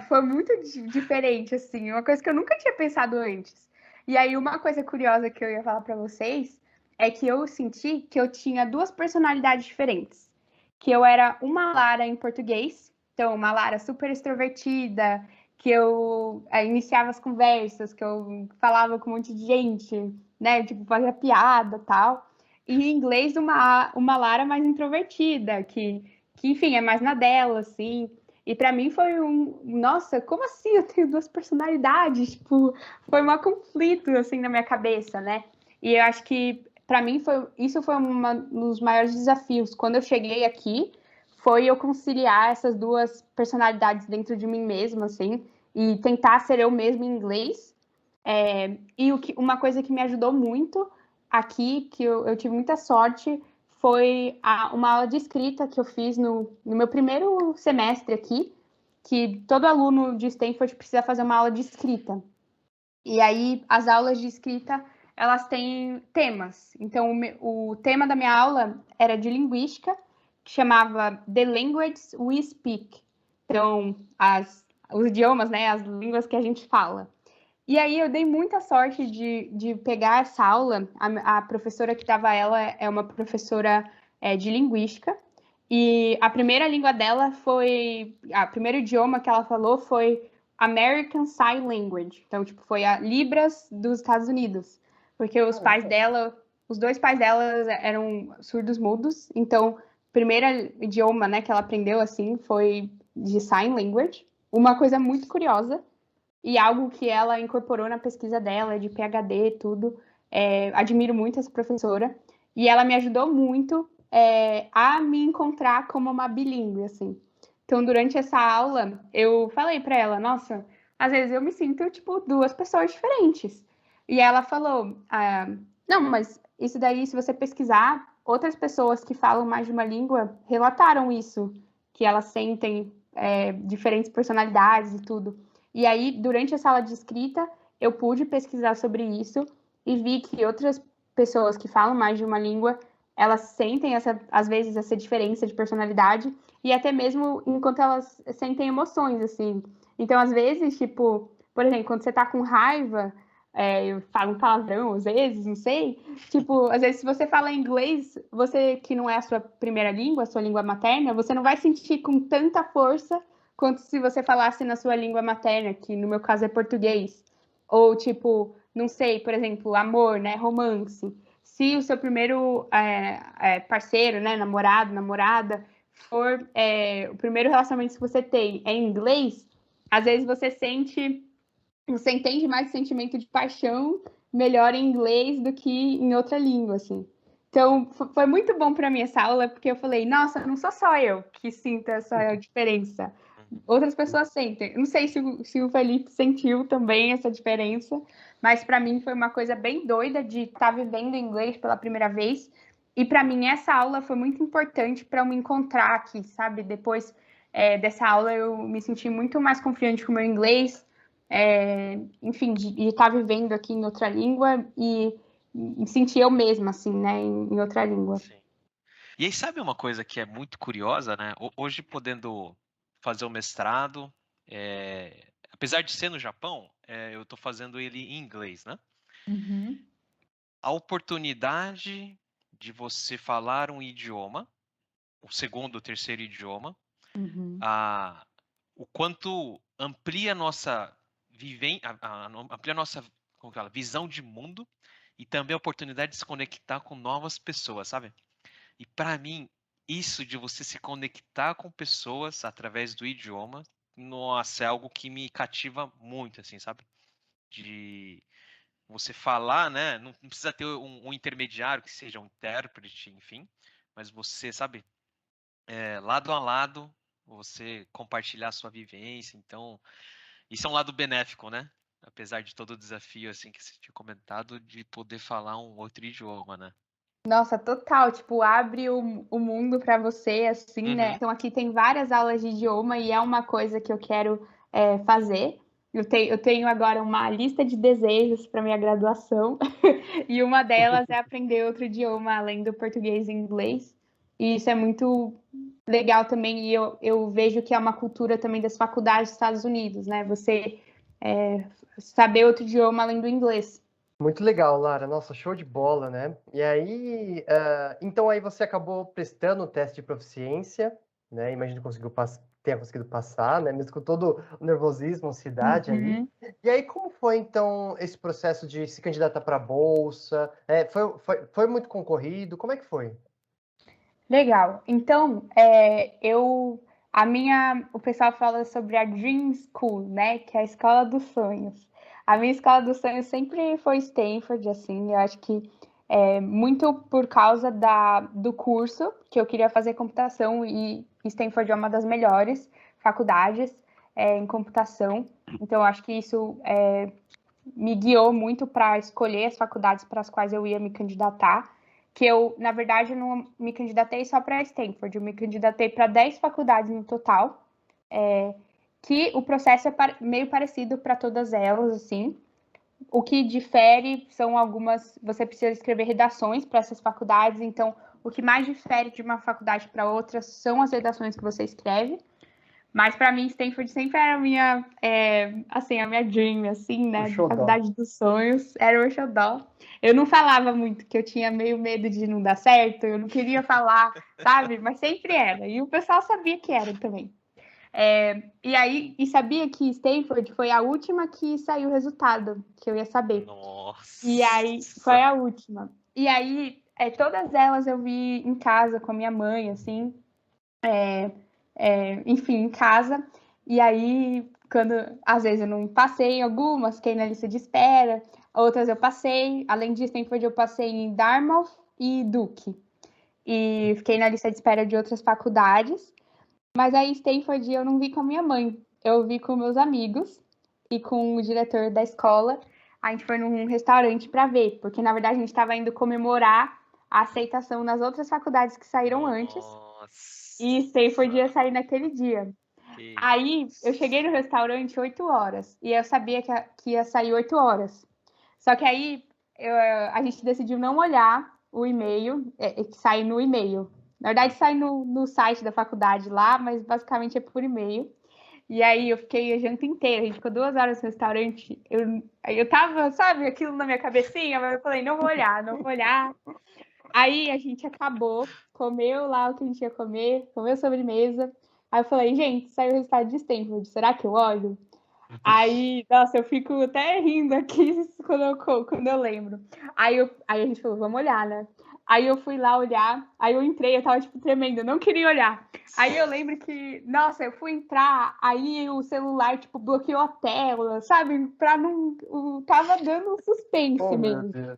Foi muito diferente, assim, uma coisa que eu nunca tinha pensado antes. E aí, uma coisa curiosa que eu ia falar para vocês é que eu senti que eu tinha 2 personalidades diferentes. Que eu era uma Lara em português, então uma Lara super extrovertida, que eu iniciava as conversas, que eu falava com um monte de gente, né, tipo, fazia piada e tal. E em inglês, uma Lara mais introvertida, que enfim, é mais na dela, assim. E para mim foi nossa, como assim eu tenho 2 personalidades? Tipo, foi um conflito assim na minha cabeça, né? E eu acho que para mim isso foi um dos maiores desafios. Quando eu cheguei aqui, foi eu conciliar essas 2 personalidades dentro de mim mesma, assim, e tentar ser eu mesma em inglês. Uma coisa que me ajudou muito aqui, que eu tive muita sorte, foi uma aula de escrita que eu fiz no meu primeiro semestre aqui, que todo aluno de Stanford precisa fazer uma aula de escrita. E aí, as aulas de escrita, elas têm temas. Então, o tema da minha aula era de linguística, que chamava The Language We Speak. Então, os idiomas, né, as línguas que a gente fala. E aí eu dei muita sorte de pegar essa aula. A professora que dava ela é uma professora de linguística. E a primeira língua dela foi... O primeiro idioma que ela falou foi American Sign Language. Então, tipo, foi a Libras dos Estados Unidos. Porque os 2 pais dela eram surdos mudos. Então, o primeiro idioma, né, que ela aprendeu, assim, foi de Sign Language. Uma coisa muito curiosa e algo que ela incorporou na pesquisa dela, de PhD e tudo. Admiro muito essa professora. E ela me ajudou muito a me encontrar como uma bilíngue, assim. Então, durante essa aula, eu falei para ela, nossa, às vezes eu me sinto, tipo, 2 pessoas diferentes. E ela falou, não, mas isso daí, se você pesquisar, outras pessoas que falam mais de uma língua relataram isso, que elas sentem diferentes personalidades e tudo. E aí, durante a sala de escrita, eu pude pesquisar sobre isso e vi que outras pessoas que falam mais de uma língua, elas sentem, às vezes, essa diferença de personalidade e até mesmo enquanto elas sentem emoções, assim. Então, às vezes, tipo, por exemplo, quando você tá com raiva, eu falo um palavrão, às vezes, não sei. Tipo, às vezes, se você fala inglês, você que não é a sua primeira língua, a sua língua materna, você não vai sentir com tanta força quanto se você falasse na sua língua materna, que no meu caso é português. Ou, tipo, não sei, por exemplo, amor, né? Romance. Se o seu primeiro parceiro, né? Namorado, namorada, for o primeiro relacionamento que você tem é em inglês, às vezes você entende mais o sentimento de paixão melhor em inglês do que em outra língua, assim. Então, foi muito bom para mim essa aula, porque eu falei, nossa, não sou só eu que sinto essa diferença. Outras pessoas sentem. Não sei se o Felipe sentiu também essa diferença, mas para mim foi uma coisa bem doida de estar vivendo inglês pela primeira vez. E para mim essa aula foi muito importante para eu me encontrar aqui, sabe? Depois dessa aula eu me senti muito mais confiante com o meu inglês, enfim, de estar vivendo aqui em outra língua e me sentir eu mesma, assim, né, em outra língua. Sim. E aí, sabe uma coisa que é muito curiosa, né? Hoje, podendo fazer o mestrado, apesar de ser no Japão, eu estou fazendo ele em inglês, né? Uhum. A oportunidade de você falar um idioma, o segundo ou terceiro idioma, Uhum. o quanto amplia a nossa amplia a nossa como fala, visão de mundo e também a oportunidade de se conectar com novas pessoas, sabe? E para mim, isso de você se conectar com pessoas através do idioma, nossa, é algo que me cativa muito, assim, sabe? De você falar, né? Não precisa ter um intermediário que seja um intérprete, enfim, mas você, sabe, lado a lado, você compartilhar a sua vivência. Então, isso é um lado benéfico, né? Apesar de todo o desafio, assim, que você tinha comentado, de poder falar um outro idioma, né? Nossa, total, tipo, abre o mundo para você, assim, né? Uhum. Então, aqui tem várias aulas de idioma e é uma coisa que eu quero fazer. Eu tenho agora uma lista de desejos para minha graduação e uma delas é aprender outro idioma além do português e inglês. E isso é muito legal também e eu vejo que é uma cultura também das faculdades dos Estados Unidos, né? Você saber outro idioma além do inglês. Muito legal, Lara. Nossa, show de bola, né? E aí, então aí você acabou prestando o teste de proficiência, né? Imagino que tenha conseguido passar, né? Mesmo com todo o nervosismo, ansiedade ali. Uhum. E aí, como foi então esse processo de se candidatar para a bolsa? Foi muito concorrido? Como é que foi? Legal. Então, o pessoal fala sobre a Dream School, né? Que é a escola dos sonhos. A minha escola dos sonhos sempre foi Stanford, assim. Eu acho que muito por causa do curso que eu queria fazer computação e Stanford é uma das melhores faculdades em computação. Então, eu acho que isso me guiou muito para escolher as faculdades para as quais eu ia me candidatar, que eu, na verdade, não me candidatei só para Stanford, eu me candidatei para 10 faculdades no total, que o processo é meio parecido para todas elas, assim. O que difere são algumas, você precisa escrever redações para essas faculdades, então o que mais difere de uma faculdade para outra são as redações que você escreve. Mas para mim, Stanford sempre era a minha dream, assim, O né? Da xodó. faculdade dos sonhos, era o meu xodó. Eu não falava muito, que eu tinha meio medo de não dar certo, eu não queria falar, sabe? Mas sempre era. E o pessoal sabia que era também. E sabia que Stanford foi a última que saiu o resultado, que eu ia saber. E aí, foi Nossa. a última. E aí, todas elas eu vi em casa com a minha mãe, assim, enfim, em casa. E aí, quando às vezes eu não passei em algumas, fiquei na lista de espera, outras eu passei. Além de Stanford, eu passei em Dartmouth e Duke. E fiquei na lista de espera de outras faculdades. Mas aí, Stanford, eu não vi com a minha mãe, eu vi com meus amigos e com o diretor da escola. A gente foi num restaurante para ver, porque na verdade a gente estava indo comemorar a aceitação nas outras faculdades que saíram antes. E Stanford ia Nossa. sair naquele dia. Que Aí eu cheguei no restaurante 8 horas e eu sabia que ia sair 8 horas. Só que aí a gente decidiu não olhar o e-mail, que sai no e-mail. Na verdade, sai no site da faculdade lá, mas basicamente é por e-mail. E aí eu fiquei a janta inteira, a gente ficou 2 horas no restaurante. Aí eu tava, sabe, aquilo na minha cabecinha, mas eu falei, não vou olhar, não vou olhar. Aí a gente acabou, comeu lá o que a gente ia comer, comeu sobremesa. Aí eu falei, gente, saiu o resultado de Stanford, será que eu olho? Aí, nossa, eu fico até rindo aqui quando eu lembro. Aí a gente falou, vamos olhar, né? Aí eu fui lá olhar, aí eu entrei, eu tava, tipo, tremendo, eu não queria olhar. Aí eu lembro que, nossa, eu fui entrar, aí o celular, tipo, bloqueou a tela, sabe? Pra não... Tava dando um suspense Oh, meu mesmo. Deus.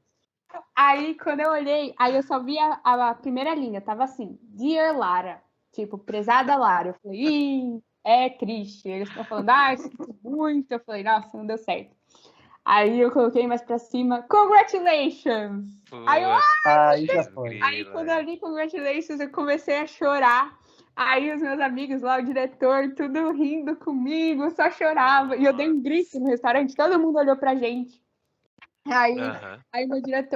Aí, quando eu olhei, aí eu só vi a primeira linha, tava assim, Dear Lara, tipo, prezada Lara. Eu falei, ih, é triste. Eles estão falando, sinto muito. Eu falei, nossa, não deu certo. Aí eu coloquei mais pra cima, congratulations! Aí eu, Aí já Putz, foi. aí grila, quando eu é. li congratulations, eu comecei a chorar. Aí os meus amigos lá, o diretor, tudo rindo comigo, só chorava. E eu dei um grito Nossa. no restaurante, todo mundo olhou pra gente. Aí, Aham. aí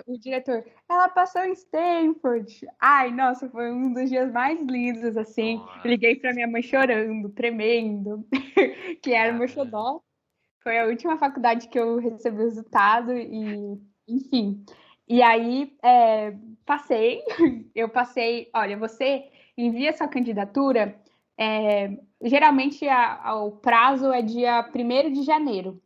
o diretor, ela passou em Stanford. Ai, nossa, foi um dos dias mais lindos, assim. Nossa. Liguei pra minha mãe chorando, tremendo, que era o meu Caramba. xodó. Foi a última faculdade que eu recebi o resultado e, enfim. E aí, passei, eu passei. Olha, você envia sua candidatura, geralmente o prazo é dia 1º de janeiro.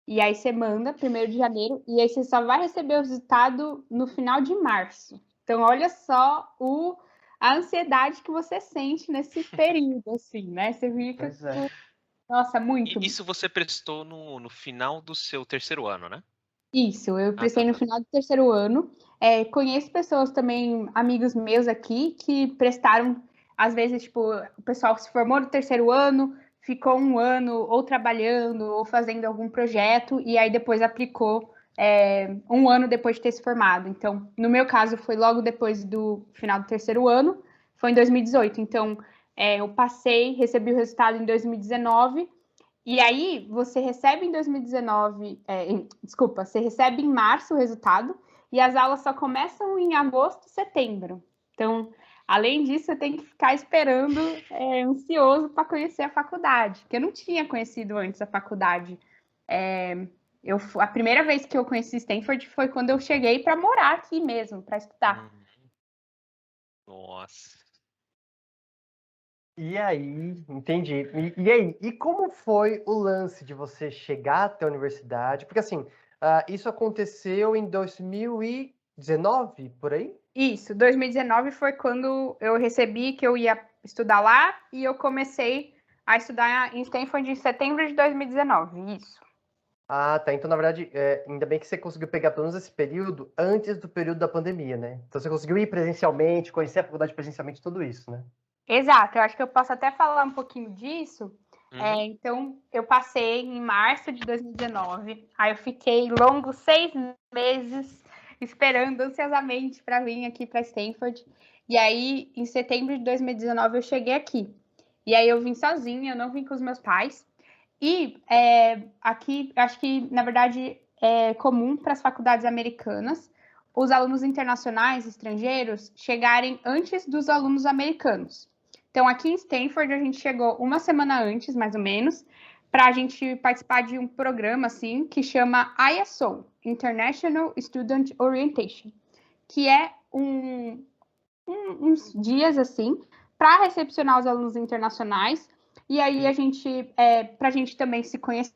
E aí você manda 1º de janeiro e aí você só vai receber o resultado no final de março. Então, olha só a ansiedade que você sente nesse período, assim, né? Você fica, Pois é. nossa, E muito. isso você prestou no final do seu terceiro ano, né? Isso, eu Ah, tá, prestei no tá. final do terceiro ano. Conheço pessoas também, amigos meus aqui, que prestaram, às vezes, tipo, o pessoal se formou no terceiro ano, ficou um ano ou trabalhando ou fazendo algum projeto e aí depois aplicou um ano depois de ter se formado. Então, no meu caso, foi logo depois do final do terceiro ano, foi em 2018. Então, eu passei, recebi o resultado em 2019, e aí você recebe em 2019, desculpa, você recebe em março o resultado, e as aulas só começam em agosto, setembro. Então, além disso, você tem que ficar esperando, ansioso para conhecer a faculdade, porque eu não tinha conhecido antes a faculdade. A primeira vez que eu conheci Stanford foi quando eu cheguei para morar aqui mesmo, para estudar. Nossa. E aí, entendi. E aí, e como foi o lance de você chegar até a universidade? Porque assim, isso aconteceu em 2019, por aí? Isso, 2019 foi quando eu recebi que eu ia estudar lá e eu comecei a estudar em Stanford em setembro de 2019, isso. Ah, tá. Então, na verdade, ainda bem que você conseguiu pegar pelo menos esse período antes do período da pandemia, né? Então você conseguiu ir presencialmente, conhecer a faculdade presencialmente, tudo isso, né? Exato, eu acho que eu posso até falar um pouquinho disso. Uhum. Então, eu passei em março de 2019, aí eu fiquei longos 6 meses esperando ansiosamente para vir aqui para Stanford. E aí, em setembro de 2019, eu cheguei aqui. E aí eu vim sozinha, eu não vim com os meus pais. E aqui, acho que, na verdade, é comum para as faculdades americanas os alunos internacionais, estrangeiros, chegarem antes dos alunos americanos. Então, aqui em Stanford, a gente chegou uma semana antes, mais ou menos, para a gente participar de um programa, assim, que chama ISO, International Student Orientation, que é uns dias, assim, para recepcionar os alunos internacionais. E aí, para a gente também se conhecer,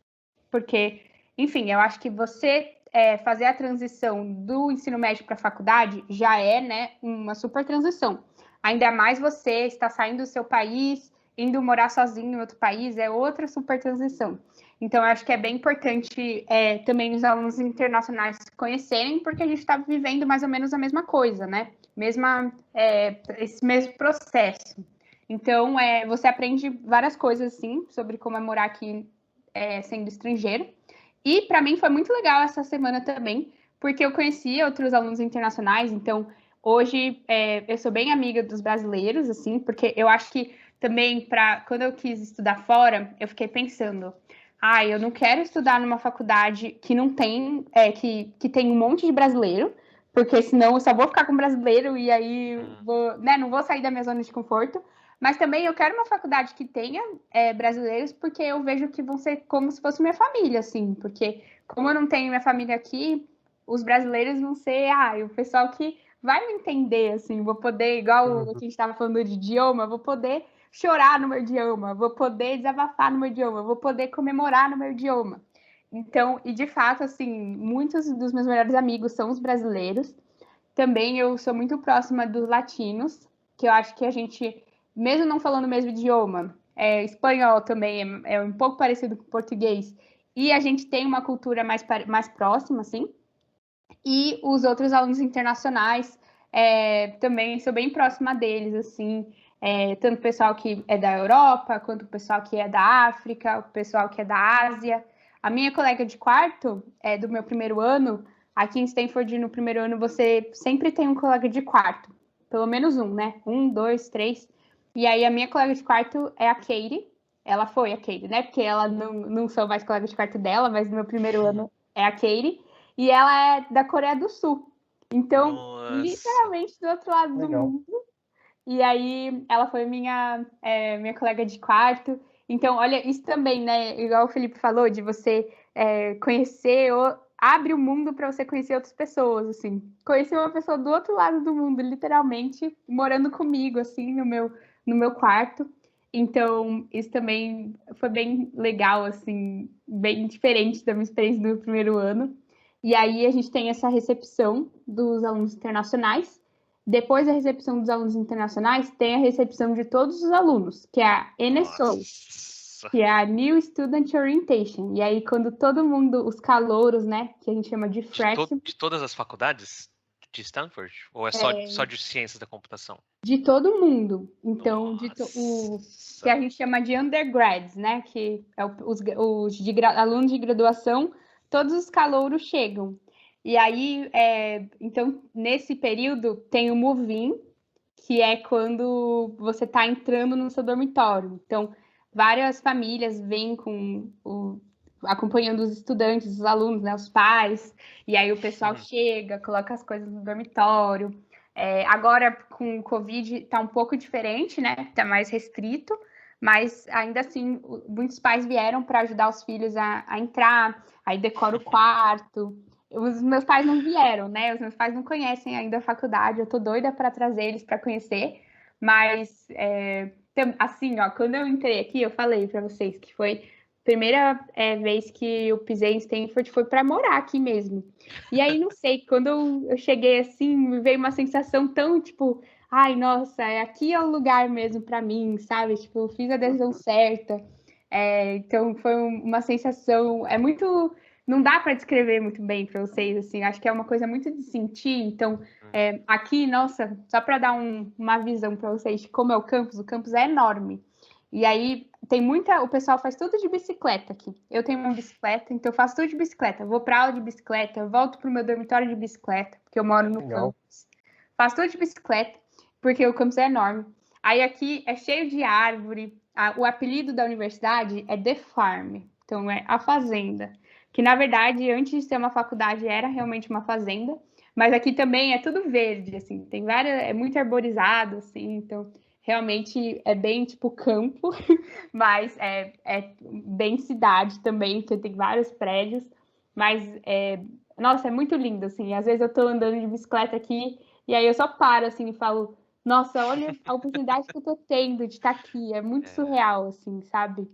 porque, enfim, eu acho que você fazer a transição do ensino médio para a faculdade já é, né, uma super transição. Ainda mais você está saindo do seu país, indo morar sozinho em outro país, é outra super transição. Então, eu acho que é bem importante também os alunos internacionais se conhecerem, porque a gente está vivendo mais ou menos a mesma coisa, né? Esse mesmo processo. Então, você aprende várias coisas, assim, sobre como é morar aqui sendo estrangeiro. E para mim foi muito legal essa semana também, porque eu conheci outros alunos internacionais. Então, hoje eu sou bem amiga dos brasileiros, assim, porque eu acho que também, quando eu quis estudar fora, eu fiquei pensando, eu não quero estudar numa faculdade que não tem, que tem um monte de brasileiro, porque senão eu só vou ficar com brasileiro e aí não vou sair da minha zona de conforto. Mas também eu quero uma faculdade que tenha brasileiros, porque eu vejo que vão ser como se fosse minha família, assim. Porque como eu não tenho minha família aqui, os brasileiros vão ser, o pessoal que vai me entender, assim. Vou poder, igual a gente estava falando de idioma, vou poder chorar no meu idioma, vou poder desabafar no meu idioma, vou poder comemorar no meu idioma. Então, e de fato, assim, muitos dos meus melhores amigos são os brasileiros. Também eu sou muito próxima dos latinos, que eu acho que a gente, mesmo não falando o mesmo idioma, espanhol também é um pouco parecido com português, e a gente tem uma cultura mais próxima, assim. E os outros alunos internacionais também sou bem próxima deles, assim, tanto o pessoal que é da Europa, quanto o pessoal que é da África, o pessoal que é da Ásia. A minha colega de quarto, do meu primeiro ano, aqui em Stanford, no primeiro ano, você sempre tem um colega de quarto. Pelo menos um, né? 1, 2, 3. E aí, a minha colega de quarto é a Katie. Ela foi a Katie, né? Porque ela não sou mais colega de quarto dela, mas no meu primeiro ano é a Katie. E ela é da Coreia do Sul. Então, Nossa. literalmente do outro lado do mundo. E aí, ela foi minha colega de quarto. Então, olha, isso também, né? Igual o Felipe falou, de você conhecer, abre o mundo para você conhecer outras pessoas, assim. Conheci uma pessoa do outro lado do mundo, literalmente, morando comigo, assim, no meu quarto. Então, isso também foi bem legal, assim, bem diferente da minha experiência do primeiro ano. E aí, a gente tem essa recepção dos alunos internacionais. Depois da recepção dos alunos internacionais, tem a recepção de todos os alunos, que é a NSO, Nossa. que é a New Student Orientation. E aí, quando todo mundo, os calouros, né, que a gente chama de freshmen, De todas as faculdades de Stanford? Ou é só de ciências da computação? de todo mundo. Então, o que a Nossa. gente chama de undergrads, né, que é alunos de graduação, todos os calouros chegam. E aí, então, nesse período, tem o move-in, que é quando você está entrando no seu dormitório. Então, várias famílias vêm acompanhando os estudantes, os alunos, né, os pais, e aí o pessoal chega, coloca as coisas no dormitório. Agora, com o Covid, está um pouco diferente, né? Está mais restrito, mas ainda assim, muitos pais vieram para ajudar os filhos a entrar, aí decora o quarto. Os meus pais não vieram, né? Os meus pais não conhecem ainda a faculdade. Eu tô doida para trazer eles para conhecer. Mas, assim, ó, quando eu entrei aqui, eu falei para vocês que foi a primeira vez que eu pisei em Stanford foi para morar aqui mesmo. E aí, não sei, quando eu cheguei assim, me veio uma sensação tão, tipo, ai, nossa, aqui é o lugar mesmo para mim, sabe? Tipo, eu fiz a decisão certa. Então, foi uma sensação, muito não dá para descrever muito bem para vocês, assim, acho que é uma coisa muito de sentir. Então, aqui, nossa, só para dar uma visão para vocês de como é o campus é enorme. E aí, o pessoal faz tudo de bicicleta aqui. Eu tenho uma bicicleta, então eu faço tudo de bicicleta. Eu vou para aula de bicicleta, eu volto para o meu dormitório de bicicleta, porque eu moro no campus. Faço tudo de bicicleta, porque o campus é enorme. Aí aqui é cheio de árvore. O apelido da universidade é The Farm, então é a fazenda, que na verdade, antes de ser uma faculdade, era realmente uma fazenda, mas aqui também é tudo verde, assim, tem é muito arborizado, assim, então realmente é bem tipo campo, mas é bem cidade também, porque tem vários prédios, mas nossa, é muito lindo, assim, às vezes eu tô andando de bicicleta aqui, e aí eu só paro, assim, e falo, nossa, olha a oportunidade que eu tô tendo de estar aqui, é muito surreal, assim, sabe?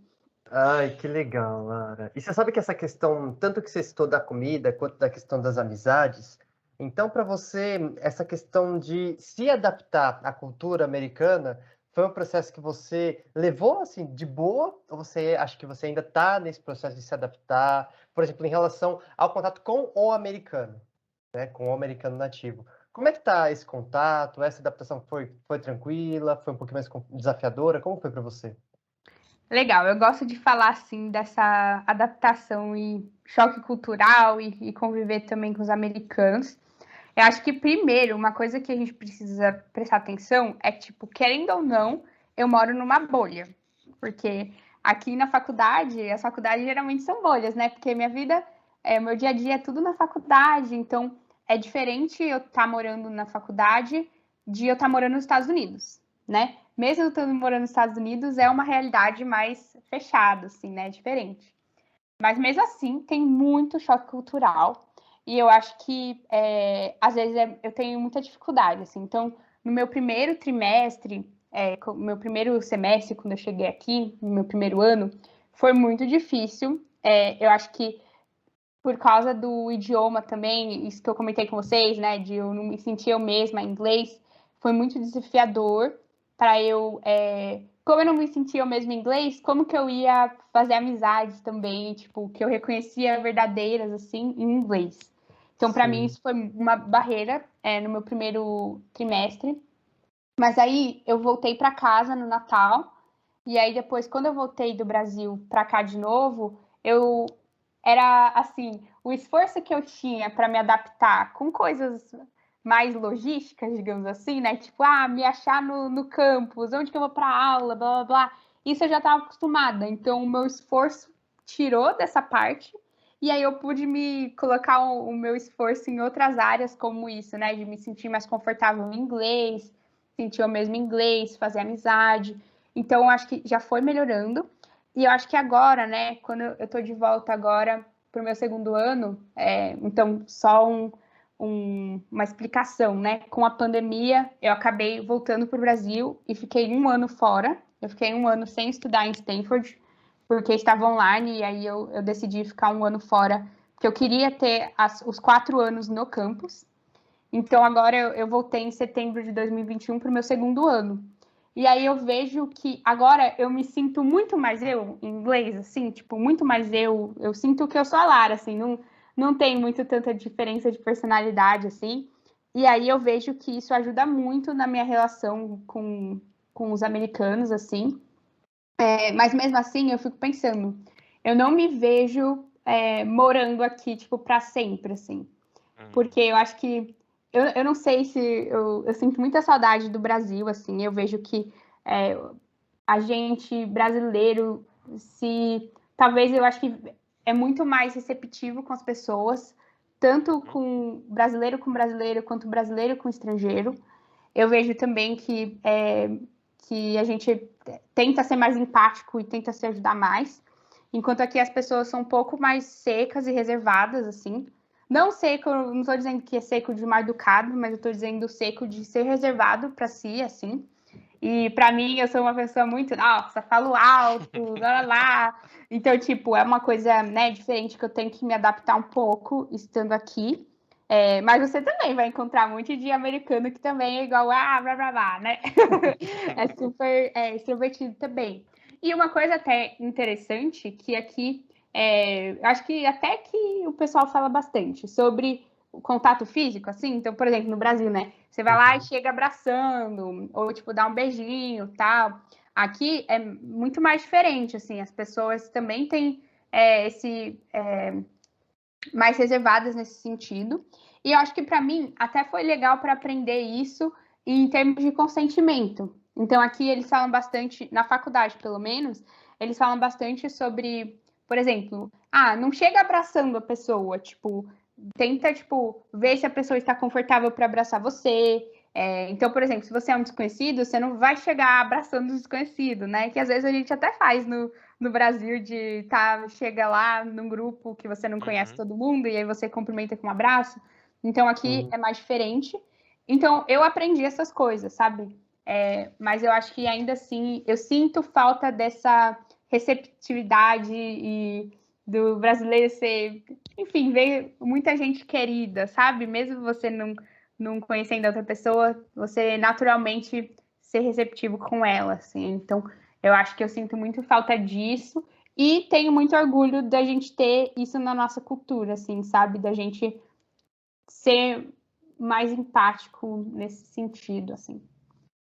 Ai, que legal, Lara. E você sabe que essa questão, tanto que você citou da comida, quanto da questão das amizades, então, para você, essa questão de se adaptar à cultura americana, foi um processo que você levou, assim, de boa? Ou você acha que você ainda está nesse processo de se adaptar, por exemplo, em relação ao contato com o americano, né, com o americano nativo? Como é que tá esse contato? Essa adaptação foi tranquila? Foi um pouquinho mais desafiadora? Como foi para você? Legal, eu gosto de falar assim dessa adaptação e choque cultural e conviver também com os americanos. Eu acho que primeiro, uma coisa que a gente precisa prestar atenção é tipo, querendo ou não, eu moro numa bolha. Porque aqui na faculdade, as faculdades geralmente são bolhas, né? Porque minha vida, meu dia a dia é tudo na faculdade, então é diferente eu estar morando na faculdade de eu estar morando nos Estados Unidos, né? Mesmo eu estando morando nos Estados Unidos, é uma realidade mais fechada, assim, né? Diferente. Mas mesmo assim, tem muito choque cultural. E eu acho que, às vezes, eu tenho muita dificuldade, assim. Então, no meu primeiro trimestre, meu primeiro semestre, quando eu cheguei aqui, no meu primeiro ano, foi muito difícil. Eu acho que por causa do idioma também, isso que eu comentei com vocês, né, de eu não me sentir eu mesma em inglês, foi muito desafiador para eu, como eu não me sentia eu mesma em inglês, como que eu ia fazer amizades também, tipo, que eu reconhecia verdadeiras, assim, em inglês. Então, para mim, isso foi uma barreira no meu primeiro trimestre. Mas aí, eu voltei para casa no Natal, e aí depois, quando eu voltei do Brasil para cá de novo, eu era assim, o esforço que eu tinha para me adaptar com coisas mais logísticas, digamos assim, né? Tipo, me achar no campus, onde que eu vou para aula, blá blá blá. Isso eu já estava acostumada. Então, o meu esforço tirou dessa parte. E aí eu pude me colocar o meu esforço em outras áreas, como isso, né? De me sentir mais confortável em inglês, sentir o mesmo inglês, fazer amizade. Então, eu acho que já foi melhorando. E eu acho que agora, né, quando eu tô de volta agora para o meu segundo ano, então, só uma explicação, né? Com a pandemia, eu acabei voltando para o Brasil e fiquei um ano fora. Eu fiquei um ano sem estudar em Stanford, porque estava online, e aí eu decidi ficar um ano fora, porque eu queria ter os 4 anos no campus. Então, agora eu voltei em setembro de 2021 para o meu segundo ano. E aí eu vejo que agora eu me sinto muito mais eu, em inglês, assim, tipo, muito mais eu. Eu sinto que eu sou a Lara, assim, não tem muito tanta diferença de personalidade, assim. E aí eu vejo que isso ajuda muito na minha relação com os americanos, assim. Mas mesmo assim, eu fico pensando, eu não me vejo morando aqui, tipo, para sempre, assim. porque eu acho que eu não sei se eu sinto muita saudade do Brasil, assim, eu vejo que a gente brasileiro talvez eu acho que é muito mais receptivo com as pessoas, tanto com brasileiro, quanto brasileiro com estrangeiro. Eu vejo também que a gente tenta ser mais empático e tenta se ajudar mais, enquanto aqui as pessoas são um pouco mais secas e reservadas, assim. Não seco, não estou dizendo que é seco de mal educado, mas eu estou dizendo seco de ser reservado para si, assim. E para mim, eu sou uma pessoa muito, nossa, falo alto, lá, lá, lá. Então, tipo, é uma coisa, né, diferente que eu tenho que me adaptar um pouco estando aqui. Mas você também vai encontrar um monte de americano que também é igual, blá, blá, blá, né? É super extrovertido também. E uma coisa até interessante, que aqui, acho que até que o pessoal fala bastante sobre o contato físico, assim. Então, por exemplo, no Brasil, né? Você vai lá e chega abraçando, ou, tipo, dá um beijinho, tal. Aqui é muito mais diferente, assim. As pessoas também têm mais reservadas nesse sentido. E eu acho que, para mim, até foi legal para aprender isso em termos de consentimento. Então, aqui eles falam bastante, na faculdade, pelo menos, eles falam bastante sobre, por exemplo, não chega abraçando a pessoa, tipo, tenta, tipo, ver se a pessoa está confortável para abraçar você. Então, por exemplo, se você é um desconhecido, você não vai chegar abraçando o desconhecido, né? Que às vezes a gente até faz no Brasil de chega lá num grupo que você não conhece todo mundo e aí você cumprimenta com um abraço. Então, aqui é mais diferente. Então, eu aprendi essas coisas, sabe? Mas eu acho que ainda assim, eu sinto falta dessa receptividade e do brasileiro ser, enfim, ver muita gente querida, sabe? Mesmo você não conhecendo a outra pessoa, você naturalmente ser receptivo com ela, assim. Então, eu acho que eu sinto muito falta disso e tenho muito orgulho da gente ter isso na nossa cultura, assim, sabe? Da gente ser mais empático nesse sentido, assim.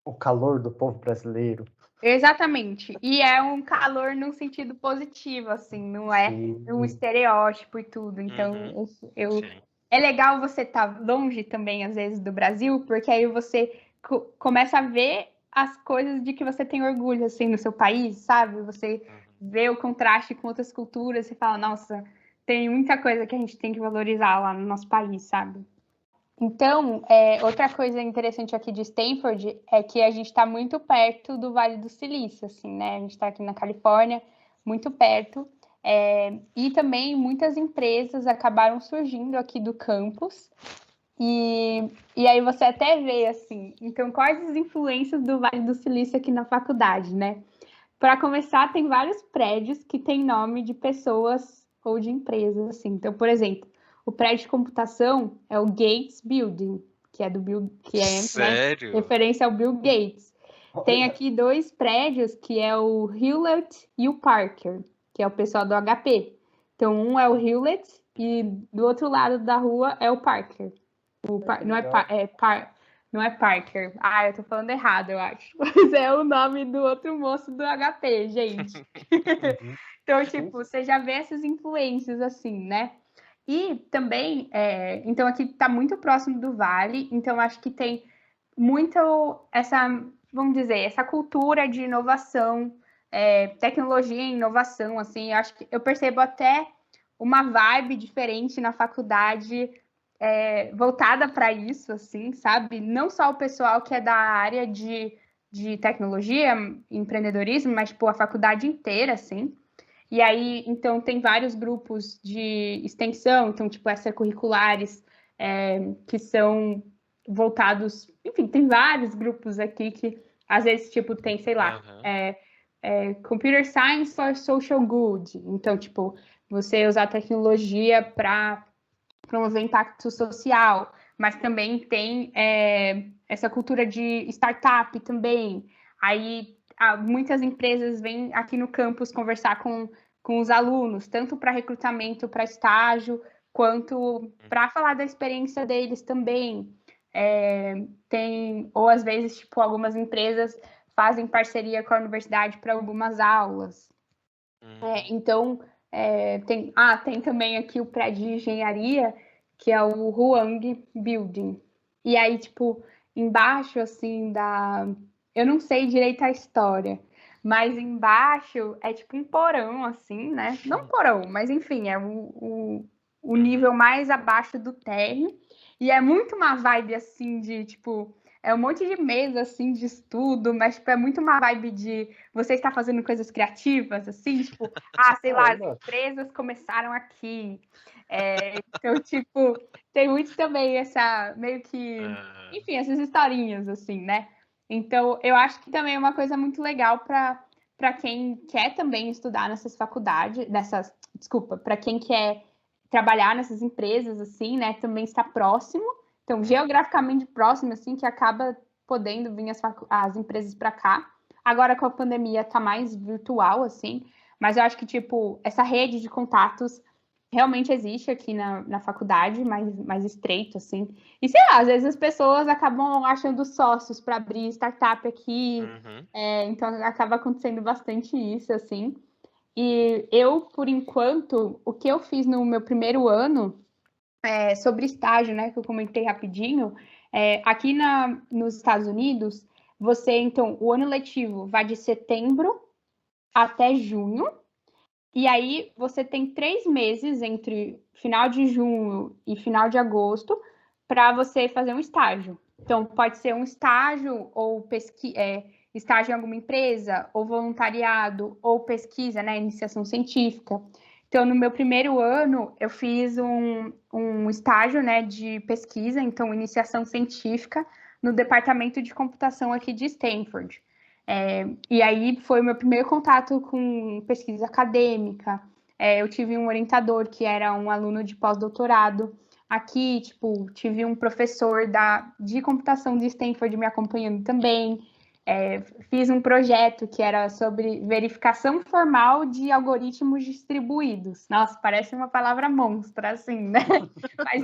O calor do povo brasileiro. Exatamente. E é um calor num sentido positivo, assim, não é um estereótipo e tudo. Então, é legal você estar longe também, às vezes, do Brasil, porque aí você começa a ver as coisas de que você tem orgulho, assim, no seu país, sabe? Você vê o contraste com outras culturas e fala, nossa, tem muita coisa que a gente tem que valorizar lá no nosso país, sabe? Então, outra coisa interessante aqui de Stanford é que a gente está muito perto do Vale do Silício, assim, né? A gente está aqui na Califórnia, muito perto. E também muitas empresas acabaram surgindo aqui do campus. E aí você até vê, assim, então, quais as influências do Vale do Silício aqui na faculdade, né? Para começar, tem vários prédios que têm nome de pessoas ou de empresas, assim. Então, por exemplo, o prédio de computação é o Gates Building, que é do Bill, Sério? Né, referência ao Bill Gates. Tem aqui 2 prédios, que é o Hewlett e o Parker, que é o pessoal do HP. Então, um é o Hewlett e do outro lado da rua é o Parker. Não é Parker. Eu tô falando errado, eu acho. Mas é o nome do outro moço do HP, gente. Então, tipo, você já vê essas influências assim, né? E também, então aqui está muito próximo do Vale, então acho que tem muito essa, vamos dizer, essa cultura de inovação, tecnologia e inovação, assim, acho que eu percebo até uma vibe diferente na faculdade voltada para isso, assim, sabe? Não só o pessoal que é da área de tecnologia, empreendedorismo, mas, tipo, a faculdade inteira, assim. E aí, então, tem vários grupos de extensão, então, tipo, extracurriculares, que são voltados... Enfim, tem vários grupos aqui que, às vezes, tipo, tem, sei lá, Computer Science for Social Good. Então, tipo, você usar tecnologia para promover impacto social, mas também tem essa cultura de startup também. Aí, muitas empresas vêm aqui no campus conversar com os alunos, tanto para recrutamento, para estágio, quanto para falar da experiência deles também. Ou às vezes, tipo, algumas empresas fazem parceria com a universidade para algumas aulas. Então, tem também aqui o prédio de engenharia, que é o Huang Building. E aí, tipo, embaixo, assim, eu não sei direito a história, mas embaixo é tipo um porão, assim, né? Não porão, mas enfim, é o nível mais abaixo do térreo. E é muito uma vibe, assim, de, tipo... É um monte de mesa, assim, de estudo, mas, tipo, é muito uma vibe de você estar fazendo coisas criativas, assim, tipo... sei lá, as empresas começaram aqui. Então, tipo, tem muito também essa, meio que... Enfim, essas historinhas, assim, né? Então, eu acho que também é uma coisa muito legal para quem quer também estudar nessas faculdades, para quem quer trabalhar nessas empresas, assim, né? Também está próximo. Então, geograficamente próximo, assim, que acaba podendo vir as empresas para cá. Agora, com a pandemia, tá mais virtual, assim. Mas eu acho que, tipo, essa rede de contatos realmente existe aqui na faculdade, mais estreito, assim. E sei lá, às vezes as pessoas acabam achando sócios para abrir startup aqui, então acaba acontecendo bastante isso, assim. E eu, por enquanto, o que eu fiz no meu primeiro ano sobre estágio, né, que eu comentei rapidinho, aqui nos Estados Unidos, então, o ano letivo vai de setembro até junho, e aí você tem 3 meses entre final de junho e final de agosto para você fazer um estágio. Então, pode ser um estágio ou estágio em alguma empresa, ou voluntariado, ou pesquisa, né? Iniciação científica. Então, no meu primeiro ano, eu fiz um estágio, né, de pesquisa, então, iniciação científica, no departamento de computação aqui de Stanford. E aí foi o meu primeiro contato com pesquisa acadêmica. Eu tive um orientador que era um aluno de pós-doutorado. Aqui, tipo, tive um professor de computação de Stanford me acompanhando também. Fiz um projeto que era sobre verificação formal de algoritmos distribuídos. Nossa, parece uma palavra monstra, assim, né? Mas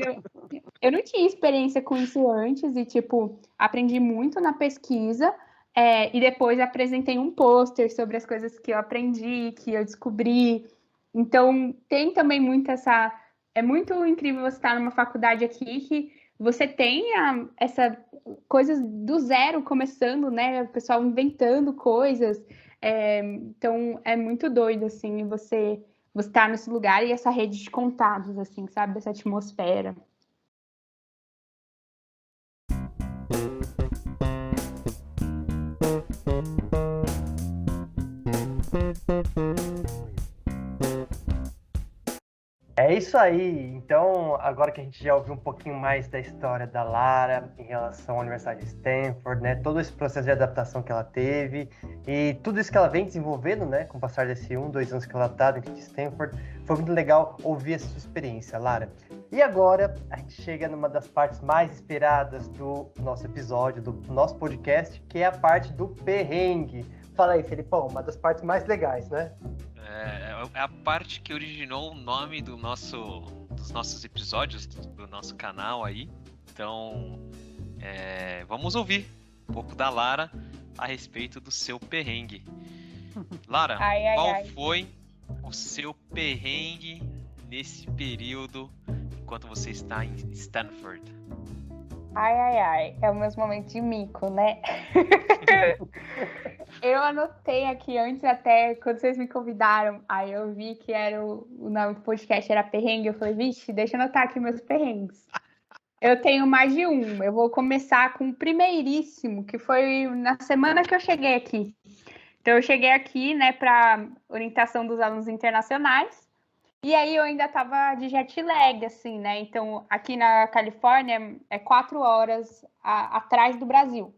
eu não tinha experiência com isso antes e, tipo, aprendi muito na pesquisa. E depois apresentei um pôster sobre as coisas que eu aprendi, que eu descobri. Então, tem também muito essa... É muito incrível você estar numa faculdade aqui que você tem essa coisas do zero começando, né? O pessoal inventando coisas. Então, é muito doido, assim, você estar nesse lugar e essa rede de contatos, assim, sabe? Essa atmosfera. É isso aí. Então, agora que a gente já ouviu um pouquinho mais da história da Lara em relação à Universidade de Stanford, né? Todo esse processo de adaptação que ela teve e tudo isso que ela vem desenvolvendo, né? Com o passar desse 2 anos que ela está dentro de Stanford, foi muito legal ouvir essa sua experiência, Lara. E agora a gente chega numa das partes mais esperadas do nosso episódio, do nosso podcast, que é a parte do perrengue. Fala aí, Felipão, uma das partes mais legais, né? É a parte que originou o nome dos nossos episódios, do nosso canal aí. Então, vamos ouvir um pouco da Lara a respeito do seu perrengue. Lara, qual foi o seu perrengue nesse período enquanto você está em Stanford? É o meu momento de mico, né? Eu anotei aqui antes, até quando vocês me convidaram, aí eu vi que era o nome do podcast era perrengue, eu falei, vixe, deixa eu anotar aqui meus perrengues. Eu tenho mais de um, eu vou começar com o primeiríssimo, que foi na semana que eu cheguei aqui. Então eu cheguei aqui, né, para orientação dos alunos internacionais, e aí eu ainda tava de jet lag, assim, né? Então, aqui na Califórnia é 4 horas atrás do Brasil.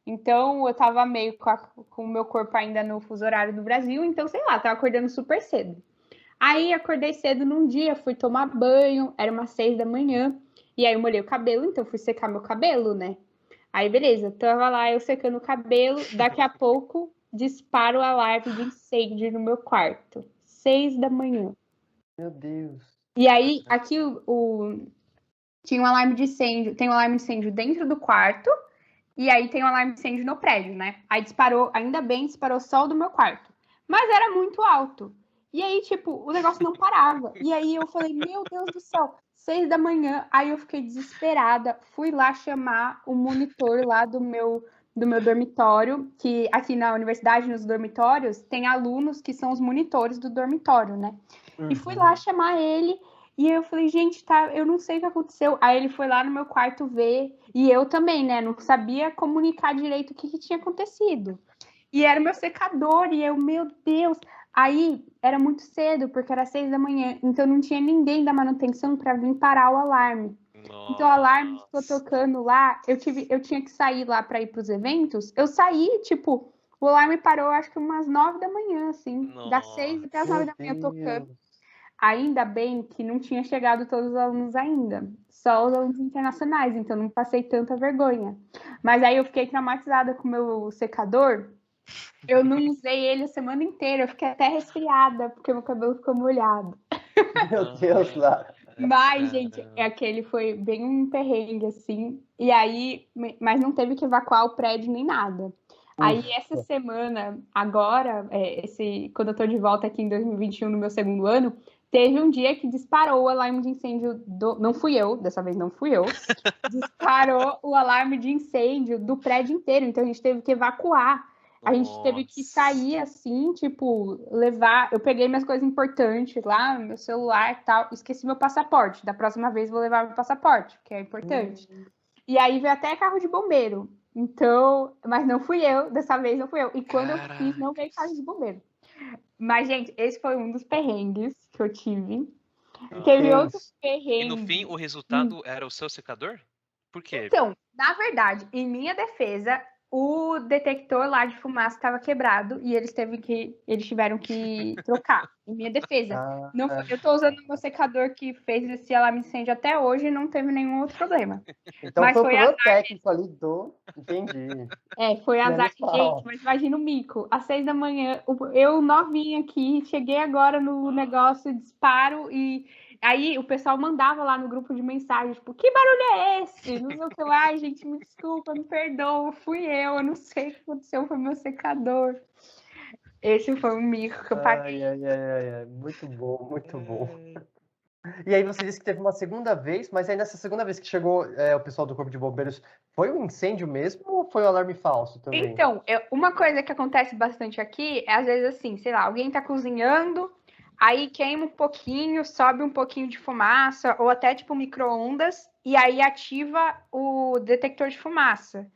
Então, eu tava meio com o meu corpo ainda no fuso horário do Brasil. Então, sei lá, tava acordando super cedo. Aí, acordei cedo num dia, fui tomar banho, era umas 6 da manhã. E aí, eu molhei o cabelo, então fui secar meu cabelo, né? Aí, beleza, tava lá eu secando o cabelo. Daqui a pouco, disparo o alarme de incêndio no meu quarto. 6 da manhã. Meu Deus. E aí, aqui tinha um alarme de incêndio, tem um alarme de incêndio dentro do quarto, e aí tem um alarme de incêndio no prédio, né? Aí disparou, ainda bem, disparou só o do meu quarto. Mas era muito alto. E aí, tipo, o negócio não parava. E aí eu falei, meu Deus do céu, 6 da manhã, aí eu fiquei desesperada, fui lá chamar o monitor lá do meu dormitório, que aqui na universidade, nos dormitórios, tem alunos que são os monitores do dormitório, né? E fui lá chamar ele, e eu falei, gente, tá, eu não sei o que aconteceu. Aí ele foi lá no meu quarto ver, e eu também, né, não sabia comunicar direito o que tinha acontecido. E era o meu secador, e eu, meu Deus. Aí era muito cedo, porque era 6 da manhã, então não tinha ninguém da manutenção para vir parar o alarme. Então o alarme ficou tocando lá, eu tinha que sair lá para ir para os eventos. Eu saí, tipo, o alarme parou, acho que umas 9 da manhã, assim, das 6 até as 9 da manhã tocando. Ainda bem que não tinha chegado todos os alunos ainda, só os alunos internacionais, então não passei tanta vergonha. Mas aí eu fiquei traumatizada com o meu secador. Eu não usei ele a semana inteira, eu fiquei até resfriada, porque meu cabelo ficou molhado. Meu Deus, Lara. Mas, gente, aquele foi bem um perrengue, assim. E aí, mas não teve que evacuar o prédio nem nada. Aí, essa semana, agora, quando eu tô de volta aqui em 2021, no meu segundo ano, teve um dia que disparou o alarme de incêndio Não fui eu, dessa vez não fui eu. Disparou o alarme de incêndio do prédio inteiro, então a gente teve que evacuar. A gente teve que sair assim, tipo, levar. Eu peguei minhas coisas importantes lá, meu celular e tal. Esqueci meu passaporte. Da próxima vez vou levar meu passaporte, que é importante. E aí veio até carro de bombeiro. Então, mas não fui eu, dessa vez não fui eu. E quando eu fiz, não veio carro de bombeiro. Mas, gente, esse foi um dos perrengues que eu tive. Teve outros perrengues. E no fim, o resultado era o seu secador? Por quê? Então, na verdade, em minha defesa, o detector lá de fumaça estava quebrado e eles tiveram que trocar. Em minha defesa. Eu estou usando o meu secador que fez esse alarme de incêndio até hoje e não teve nenhum outro problema. Então mas foi o problema técnico ali do... Entendi. Foi azar. Gente, mas imagina o mico. Às 6 da manhã, eu novinha aqui, cheguei agora no negócio, disparo e... Aí o pessoal mandava lá no grupo de mensagem, tipo, que barulho é esse? Não sei o que lá, gente, me desculpa, me perdoa, fui eu não sei o que aconteceu, foi meu secador. Esse foi um mico que eu paguei. Ai. Muito bom, muito bom. E aí você disse que teve uma segunda vez, mas aí nessa segunda vez que chegou o pessoal do Corpo de Bombeiros, foi um incêndio mesmo ou foi um alarme falso também? Então, uma coisa que acontece bastante aqui é, às vezes, assim, sei lá, alguém tá cozinhando, aí queima um pouquinho, sobe um pouquinho de fumaça, ou até tipo micro-ondas, e aí ativa o detector de fumaça.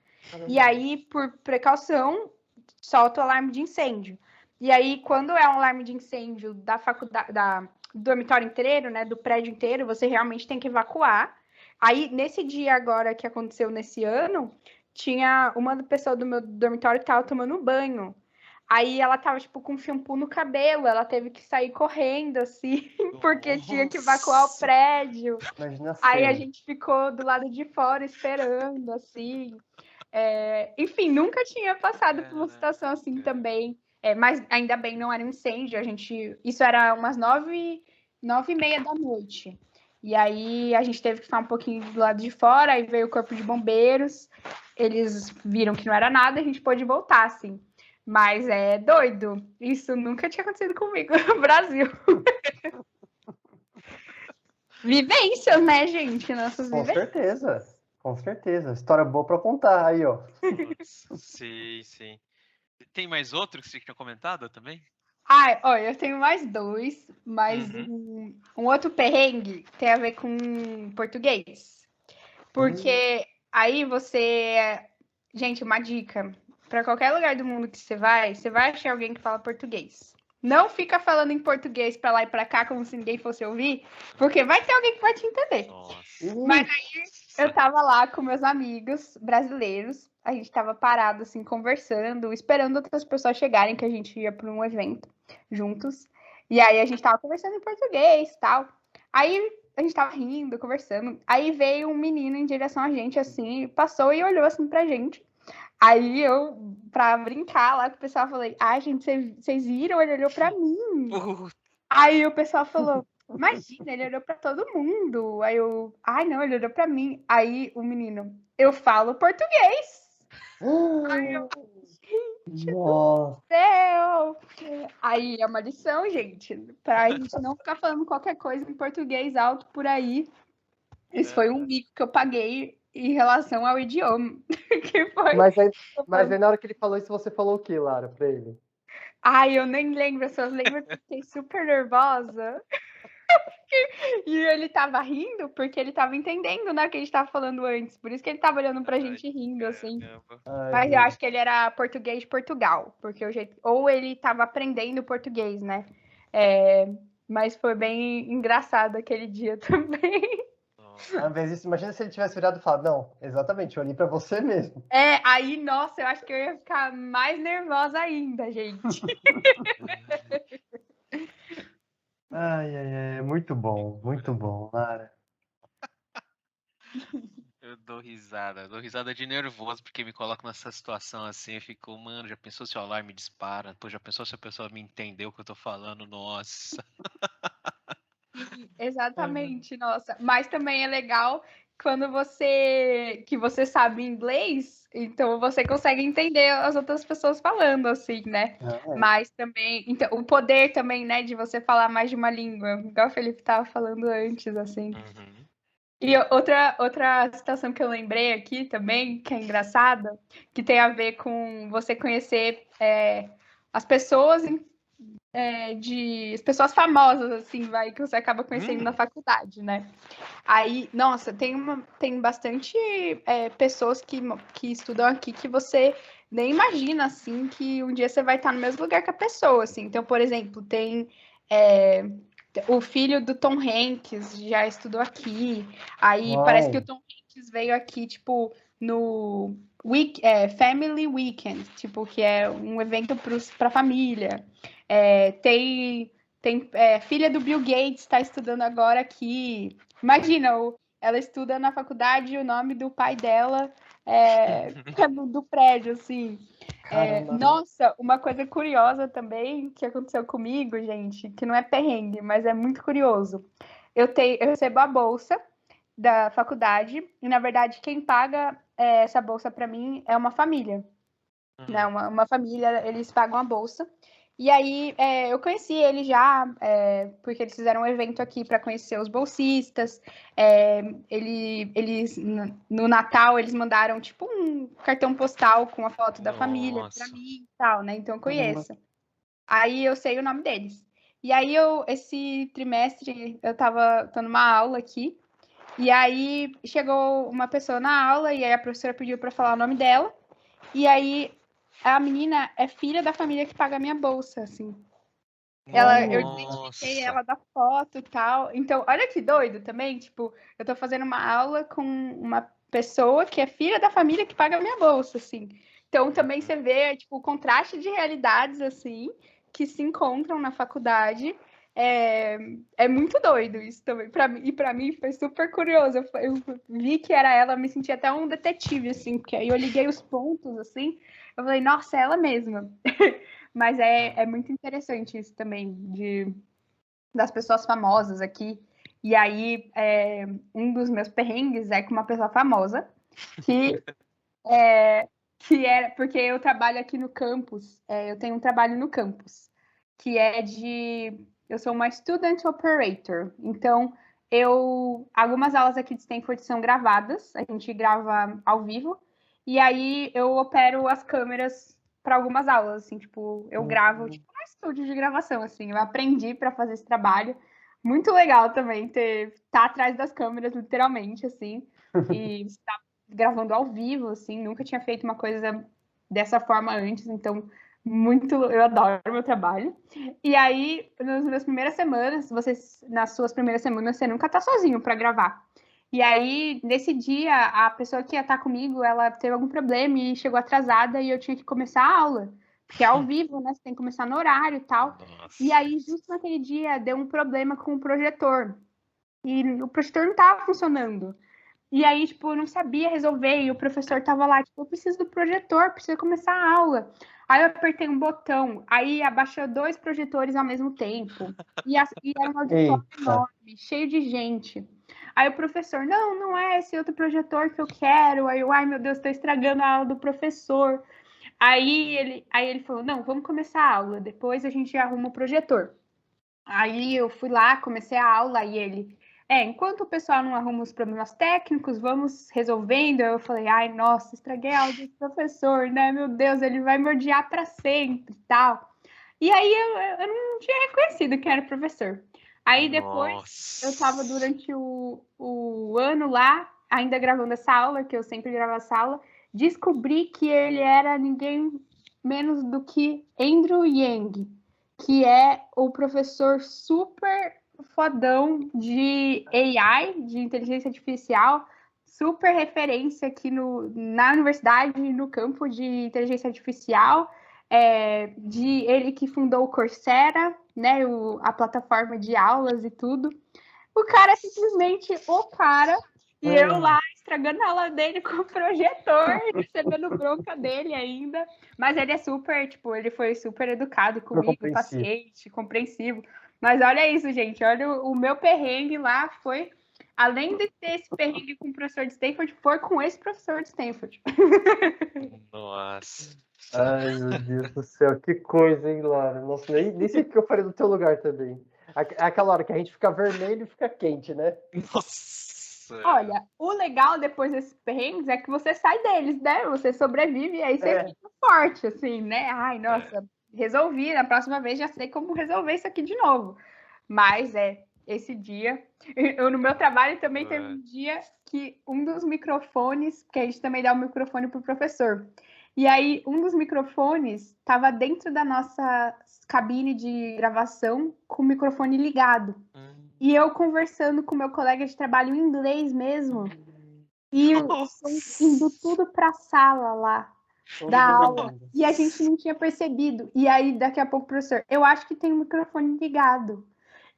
E aí, por precaução, solta o alarme de incêndio. E aí, quando é um alarme de incêndio da faculdade, do dormitório inteiro, né, do prédio inteiro, você realmente tem que evacuar. Aí, nesse dia agora que aconteceu nesse ano, tinha uma pessoa do meu dormitório que tava tomando banho. Aí ela tava, tipo, com shampoo no cabelo, ela teve que sair correndo, assim, porque tinha que evacuar o prédio. Aí a gente ficou do lado de fora esperando, assim. Enfim, nunca tinha passado por uma situação assim também. Mas ainda bem não era um incêndio. Isso era umas 9h30 da noite. E aí a gente teve que ficar um pouquinho do lado de fora, aí veio o corpo de bombeiros. Eles viram que não era nada, a gente pôde voltar, assim. Mas é doido. Isso nunca tinha acontecido comigo no Brasil. Vivências, né, gente? Nossas vivências. Com certeza. História boa para contar aí, ó. Sim. Tem mais outro que você tinha comentado também? Olha, eu tenho mais dois, mas um outro perrengue tem a ver com português. Porque aí você... Gente, uma dica. Para qualquer lugar do mundo que você vai achar alguém que fala português. Não fica falando em português para lá e para cá como se ninguém fosse ouvir, porque vai ter alguém que vai te entender. Nossa. Mas aí eu tava lá com meus amigos brasileiros, a gente tava parado assim conversando, esperando outras pessoas chegarem, que a gente ia para um evento juntos. E aí a gente tava conversando em português e tal. Aí a gente tava rindo, conversando. Aí veio um menino em direção a gente, assim, passou e olhou assim pra gente. Aí eu, pra brincar lá com o pessoal, falei, gente, vocês viram? Ele olhou pra mim. Aí o pessoal falou, imagina, ele olhou pra todo mundo. Aí eu, não, ele olhou pra mim. Aí o menino, eu falo português. Aí eu, gente do céu. Aí é uma lição, gente, pra gente não ficar falando qualquer coisa em português alto por aí. Isso foi um mico que eu paguei em relação ao idioma. Que foi. Mas aí na hora que ele falou isso, você falou o que, Lara, pra ele? Ai, eu nem lembro, eu só lembro que eu fiquei super nervosa. E ele tava rindo porque ele tava entendendo, né, o que a gente tava falando antes. Por isso que ele tava olhando pra gente rindo, assim. Caramba. Ai, Mas eu Deus. acho que ele era português de Portugal, porque o jeito. Ou ele tava aprendendo português, né? É, mas foi bem engraçado aquele dia também. Às vezes, imagina se ele tivesse virado e falado, não, exatamente, eu olhei pra você mesmo. Aí, nossa, eu acho que eu ia ficar mais nervosa ainda, gente. Ai, ai, ai, muito bom, Lara. Eu dou risada de nervoso, porque me coloco nessa situação assim, eu fico, mano, já pensou se o alarme dispara? Pô, já pensou se a pessoa me entendeu o que eu tô falando? Nossa. Exatamente, nossa. Mas também é legal quando você sabe inglês, então você consegue entender as outras pessoas falando, assim, né? Mas também, então, o poder também, né, de você falar mais de uma língua, igual o Felipe estava falando antes, assim. Uhum. E outra situação que eu lembrei aqui também, que é engraçada, que tem a ver com você conhecer as pessoas as pessoas famosas, assim, vai, que você acaba conhecendo na faculdade, né? Aí, nossa, tem bastante pessoas que estudam aqui que você nem imagina, assim, que um dia você vai estar no mesmo lugar que a pessoa, assim. Então, por exemplo, tem o filho do Tom Hanks, já estudou aqui. Aí, parece que o Tom Hanks veio aqui, tipo, no Family Weekend, tipo, que é um evento para a família. Tem filha do Bill Gates, está estudando agora aqui. Imagina, ela estuda na faculdade, o nome do pai dela é do prédio, assim. Nossa, uma coisa curiosa também que aconteceu comigo, gente, que não é perrengue, mas é muito curioso. Eu recebo a bolsa da faculdade e, na verdade, quem paga essa bolsa para mim é uma família. Né? Uma família, eles pagam a bolsa. E aí eu conheci ele já, porque eles fizeram um evento aqui para conhecer os bolsistas. Eles no Natal eles mandaram tipo um cartão postal com a foto da família para Nossa. mim e tal, né? Então eu conheço. Aí eu sei o nome deles. E aí esse trimestre tô numa aula aqui. E aí chegou uma pessoa na aula e aí a professora pediu para falar o nome dela. E aí a menina é filha da família que paga a minha bolsa, assim. Eu identifiquei Nossa. ela da foto e tal. Então, olha que doido também. Tipo, eu tô fazendo uma aula com uma pessoa que é filha da família que paga a minha bolsa, assim. Então, também você vê, tipo, o contraste de realidades, assim, que se encontram na faculdade. É muito doido isso também. E pra mim foi super curioso. Eu vi que era ela, me senti até um detetive, assim, porque aí eu liguei os pontos, assim. Eu falei, nossa, é ela mesma. Mas é muito interessante isso também, das pessoas famosas aqui. E aí, um dos meus perrengues é com uma pessoa famosa, que, que era, porque eu trabalho aqui no campus, eu tenho um trabalho no campus, que eu sou uma student operator. Então, algumas aulas aqui de Stanford são gravadas, a gente grava ao vivo, e aí eu opero as câmeras para algumas aulas, assim, tipo, eu gravo, tipo, no estúdio de gravação, assim, eu aprendi para fazer esse trabalho. Muito legal também tá atrás das câmeras, literalmente, assim, e estar gravando ao vivo, assim, nunca tinha feito uma coisa dessa forma antes, então eu adoro o meu trabalho. E aí, nas primeiras semanas, nas suas primeiras semanas, você nunca tá sozinho para gravar. E aí, nesse dia, a pessoa que ia estar comigo, ela teve algum problema e chegou atrasada e eu tinha que começar a aula. Porque é ao vivo, né? Você tem que começar no horário e tal. E Nossa. aí, justo naquele dia, deu um problema com o projetor. E o projetor não estava funcionando. E aí, tipo, eu não sabia resolver. E o professor tava lá, tipo, eu preciso do projetor, preciso começar a aula. Aí eu apertei um botão, aí abaixou 2 projetores ao mesmo tempo. E era um auditório enorme, cheio de gente. Aí o professor, não, não é esse outro projetor que eu quero. Aí eu, ai meu Deus, tô estragando a aula do professor. Aí ele falou, não, vamos começar a aula, depois a gente arruma o projetor. Aí eu fui lá, comecei a aula, e ele, enquanto o pessoal não arruma os problemas técnicos, vamos resolvendo. Eu falei, ai, nossa, estraguei a aula do professor, né? Meu Deus, ele vai me odiar para sempre e tal. E aí eu não tinha reconhecido que era professor. Aí depois eu estava Nossa. durante o ano lá, ainda gravando essa aula, que eu sempre gravo essa aula, descobri que ele era ninguém menos do que Andrew Yang, que é o professor super fodão de AI, de inteligência artificial, super referência aqui na universidade, no campo de inteligência artificial, de ele que fundou o Coursera, né, a plataforma de aulas e tudo. O cara é simplesmente o cara, e eu lá estragando a aula dele com o projetor, recebendo bronca dele ainda. Mas ele é super, tipo, ele foi super educado comigo, paciente, compreensivo. Mas olha isso, gente, olha o meu perrengue lá foi, além de ter esse perrengue com o professor de Stanford, foi com esse professor de Stanford. Nossa. Ai, meu Deus do céu, que coisa, hein, Lara? Nossa, nem sei o que eu faria no teu lugar também. É aquela hora que a gente fica vermelho e fica quente, né? Nossa. Olha, o legal depois desses perrengues é que você sai deles, né? Você sobrevive e aí você fica forte, assim, né? Ai, nossa, resolvi, na próxima vez já sei como resolver isso aqui de novo. Mas esse dia, eu no meu trabalho também teve um dia que um dos microfones, porque a gente também dá o microfone pro professor. E aí, um dos microfones estava dentro da nossa cabine de gravação com o microfone ligado. E eu conversando com meu colega de trabalho em inglês mesmo. E o som indo tudo para a sala lá da aula. E a gente não tinha percebido. E aí, daqui a pouco, professor, eu acho que tem o microfone ligado.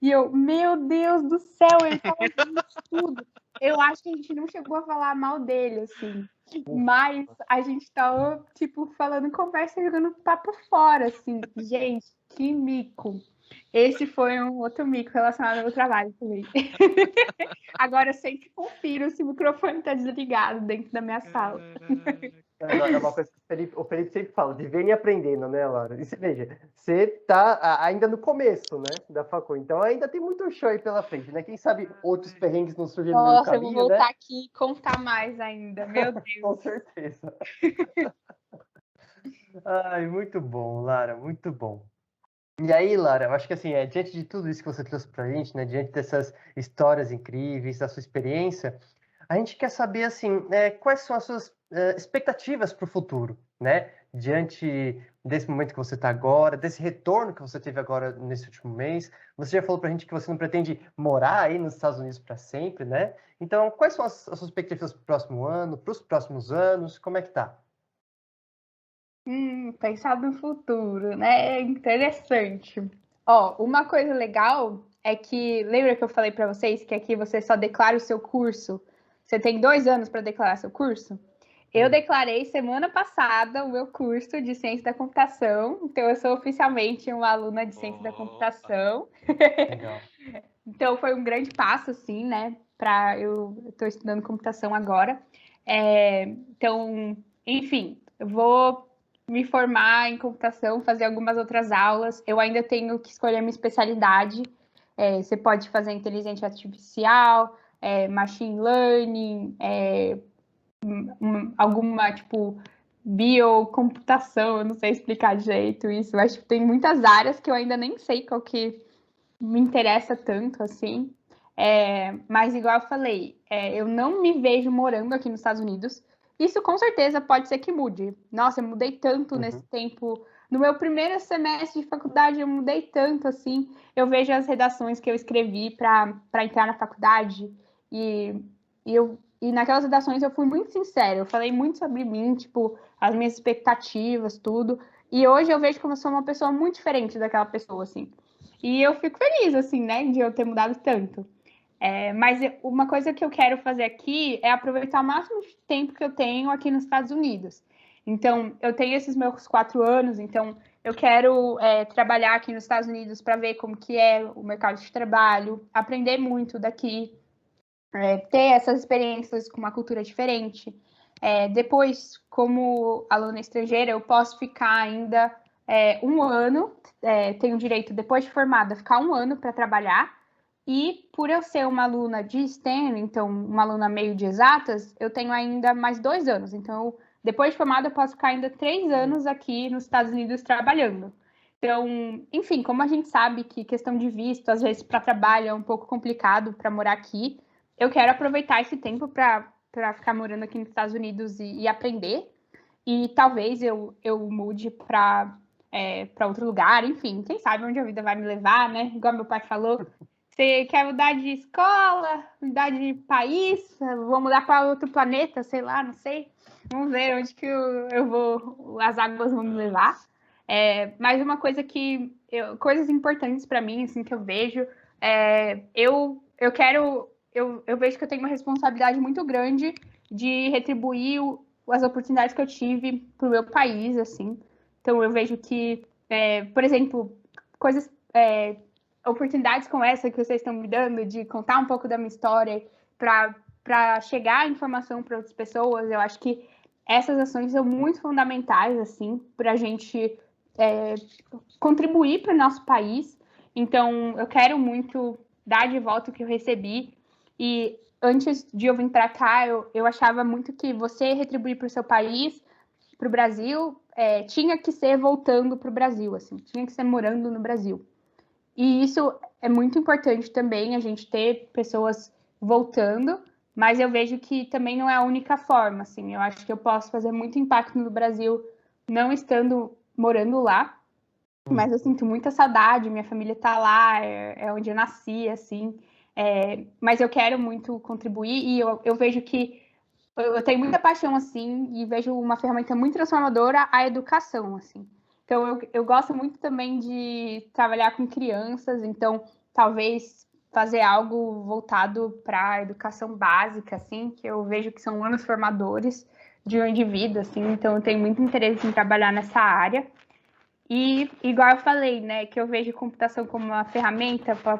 E eu, meu Deus do céu, ele falou isso tudo. Eu acho que a gente não chegou a falar mal dele, assim. Mas a gente tava, tipo, falando conversa, jogando papo fora, assim. Gente, que mico. Esse foi um outro mico relacionado ao meu trabalho também. Agora eu sempre confiro se o microfone está desligado dentro da minha sala. É uma coisa que o Felipe sempre fala, vivendo e aprendendo, né, Laura? E você veja, você tá ainda no começo, né, da facul, então ainda tem muito show aí pela frente, né? Quem sabe outros perrengues não surgem no meio do caminho, né? Nossa, eu vou voltar aqui e contar mais ainda, meu Deus. Com certeza. Ai, muito bom, Lara, muito bom. E aí, Lara, eu acho que assim, diante de tudo isso que você trouxe pra gente, né, diante dessas histórias incríveis, da sua experiência, a gente quer saber, assim, quais são as suas expectativas para o futuro, né? Diante desse momento que você está agora, desse retorno que você teve agora nesse último mês. Você já falou para a gente que você não pretende morar aí nos Estados Unidos para sempre, né? Então, quais são as suas expectativas para o próximo ano, para os próximos anos? Como é que tá? Pensar no futuro, né? É interessante. Ó, uma coisa legal é que, lembra que eu falei para vocês que aqui você só declara o seu curso? Você tem 2 anos para declarar seu curso? Eu declarei semana passada o meu curso de Ciência da Computação, então eu sou oficialmente uma aluna de Ciência da Computação. Legal. Então foi um grande passo, assim, né? Eu estou estudando computação agora. Então, enfim, eu vou me formar em computação, fazer algumas outras aulas. Eu ainda tenho que escolher minha especialidade. Você pode fazer inteligência artificial, machine learning, alguma, tipo, biocomputação, eu não sei explicar direito isso, mas tipo, tem muitas áreas que eu ainda nem sei qual que me interessa tanto, assim. Mas igual eu falei, eu não me vejo morando aqui nos Estados Unidos. Isso com certeza pode ser que mude. Nossa, eu mudei tanto nesse tempo. No meu primeiro semestre de faculdade, eu mudei tanto, assim. Eu vejo as redações que eu escrevi para entrar na faculdade e naquelas redações eu fui muito sincera. Eu falei muito sobre mim, tipo, as minhas expectativas, tudo. E hoje eu vejo como eu sou uma pessoa muito diferente daquela pessoa, assim. E eu fico feliz, assim, né, de eu ter mudado tanto. Mas uma coisa que eu quero fazer aqui é aproveitar o máximo de tempo que eu tenho aqui nos Estados Unidos. Então, eu tenho esses meus 4 anos, então eu quero trabalhar aqui nos Estados Unidos para ver como que é o mercado de trabalho, aprender muito daqui, ter essas experiências com uma cultura diferente. Depois, como aluna estrangeira, eu posso ficar ainda 1 ano, tenho direito, depois de formada, ficar 1 ano para trabalhar. E por eu ser uma aluna de STEM, então uma aluna meio de exatas, eu tenho ainda mais 2 anos. Então, depois de formada, eu posso ficar ainda 3 anos aqui nos Estados Unidos trabalhando. Então, enfim, como a gente sabe que questão de visto, às vezes para trabalho é um pouco complicado para morar aqui, eu quero aproveitar esse tempo para ficar morando aqui nos Estados Unidos e aprender. E talvez eu mude para outro lugar, enfim, quem sabe onde a vida vai me levar, né? Igual meu pai falou, você quer mudar de escola, mudar de país, vou mudar para outro planeta, sei lá, não sei. Vamos ver onde que eu vou, as águas vão me levar. Mas uma coisa coisas importantes para mim, assim, que eu vejo, eu vejo que eu tenho uma responsabilidade muito grande de retribuir as oportunidades que eu tive para o meu país, assim. Então, eu vejo que, por exemplo, oportunidades como essa que vocês estão me dando, de contar um pouco da minha história para chegar a informação para outras pessoas, eu acho que essas ações são muito fundamentais, assim, para a gente contribuir para o nosso país. Então, eu quero muito dar de volta o que eu recebi. E antes de eu vir para cá, eu achava muito que você retribuir para o seu país, para o Brasil, tinha que ser voltando para o Brasil, assim, tinha que ser morando no Brasil. E isso é muito importante também, a gente ter pessoas voltando, mas eu vejo que também não é a única forma, assim, eu acho que eu posso fazer muito impacto no Brasil não estando morando lá, mas eu sinto muita saudade, minha família tá lá, é onde eu nasci, assim, mas eu quero muito contribuir e eu vejo que eu tenho muita paixão, assim, e vejo uma ferramenta muito transformadora a educação, assim. Então, eu gosto muito também de trabalhar com crianças, então, talvez fazer algo voltado para a educação básica, assim, que eu vejo que são anos formadores de um indivíduo, assim, então eu tenho muito interesse em trabalhar nessa área. E, igual eu falei, né, que eu vejo computação como uma ferramenta para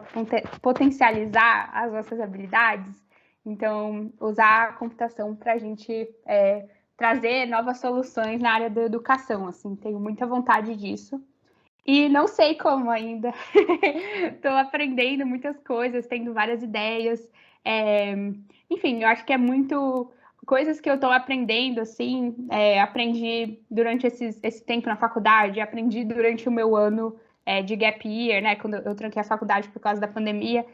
potencializar as nossas habilidades. Então, usar a computação para a gente trazer novas soluções na área da educação, assim, tenho muita vontade disso. E não sei como ainda. Estou aprendendo muitas coisas, tendo várias ideias. Enfim, eu acho que é muito coisas que eu estou aprendendo, assim, aprendi durante esse tempo na faculdade, aprendi durante o meu ano de gap year, né, quando eu tranquei a faculdade por causa da pandemia.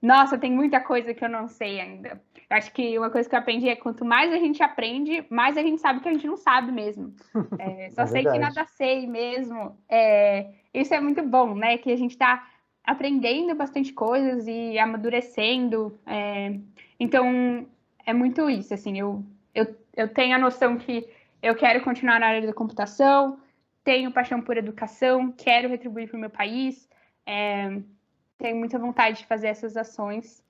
Nossa, tem muita coisa que eu não sei ainda. Eu acho que uma coisa que eu aprendi é quanto mais a gente aprende, mais a gente sabe que a gente não sabe mesmo. Só sei que nada sei mesmo. Isso é muito bom, né? Que a gente está aprendendo bastante coisas e amadurecendo. Então, é muito isso, assim. Eu tenho a noção que eu quero continuar na área da computação, tenho paixão por educação, quero retribuir para o meu país. Tenho muita vontade de fazer essas ações.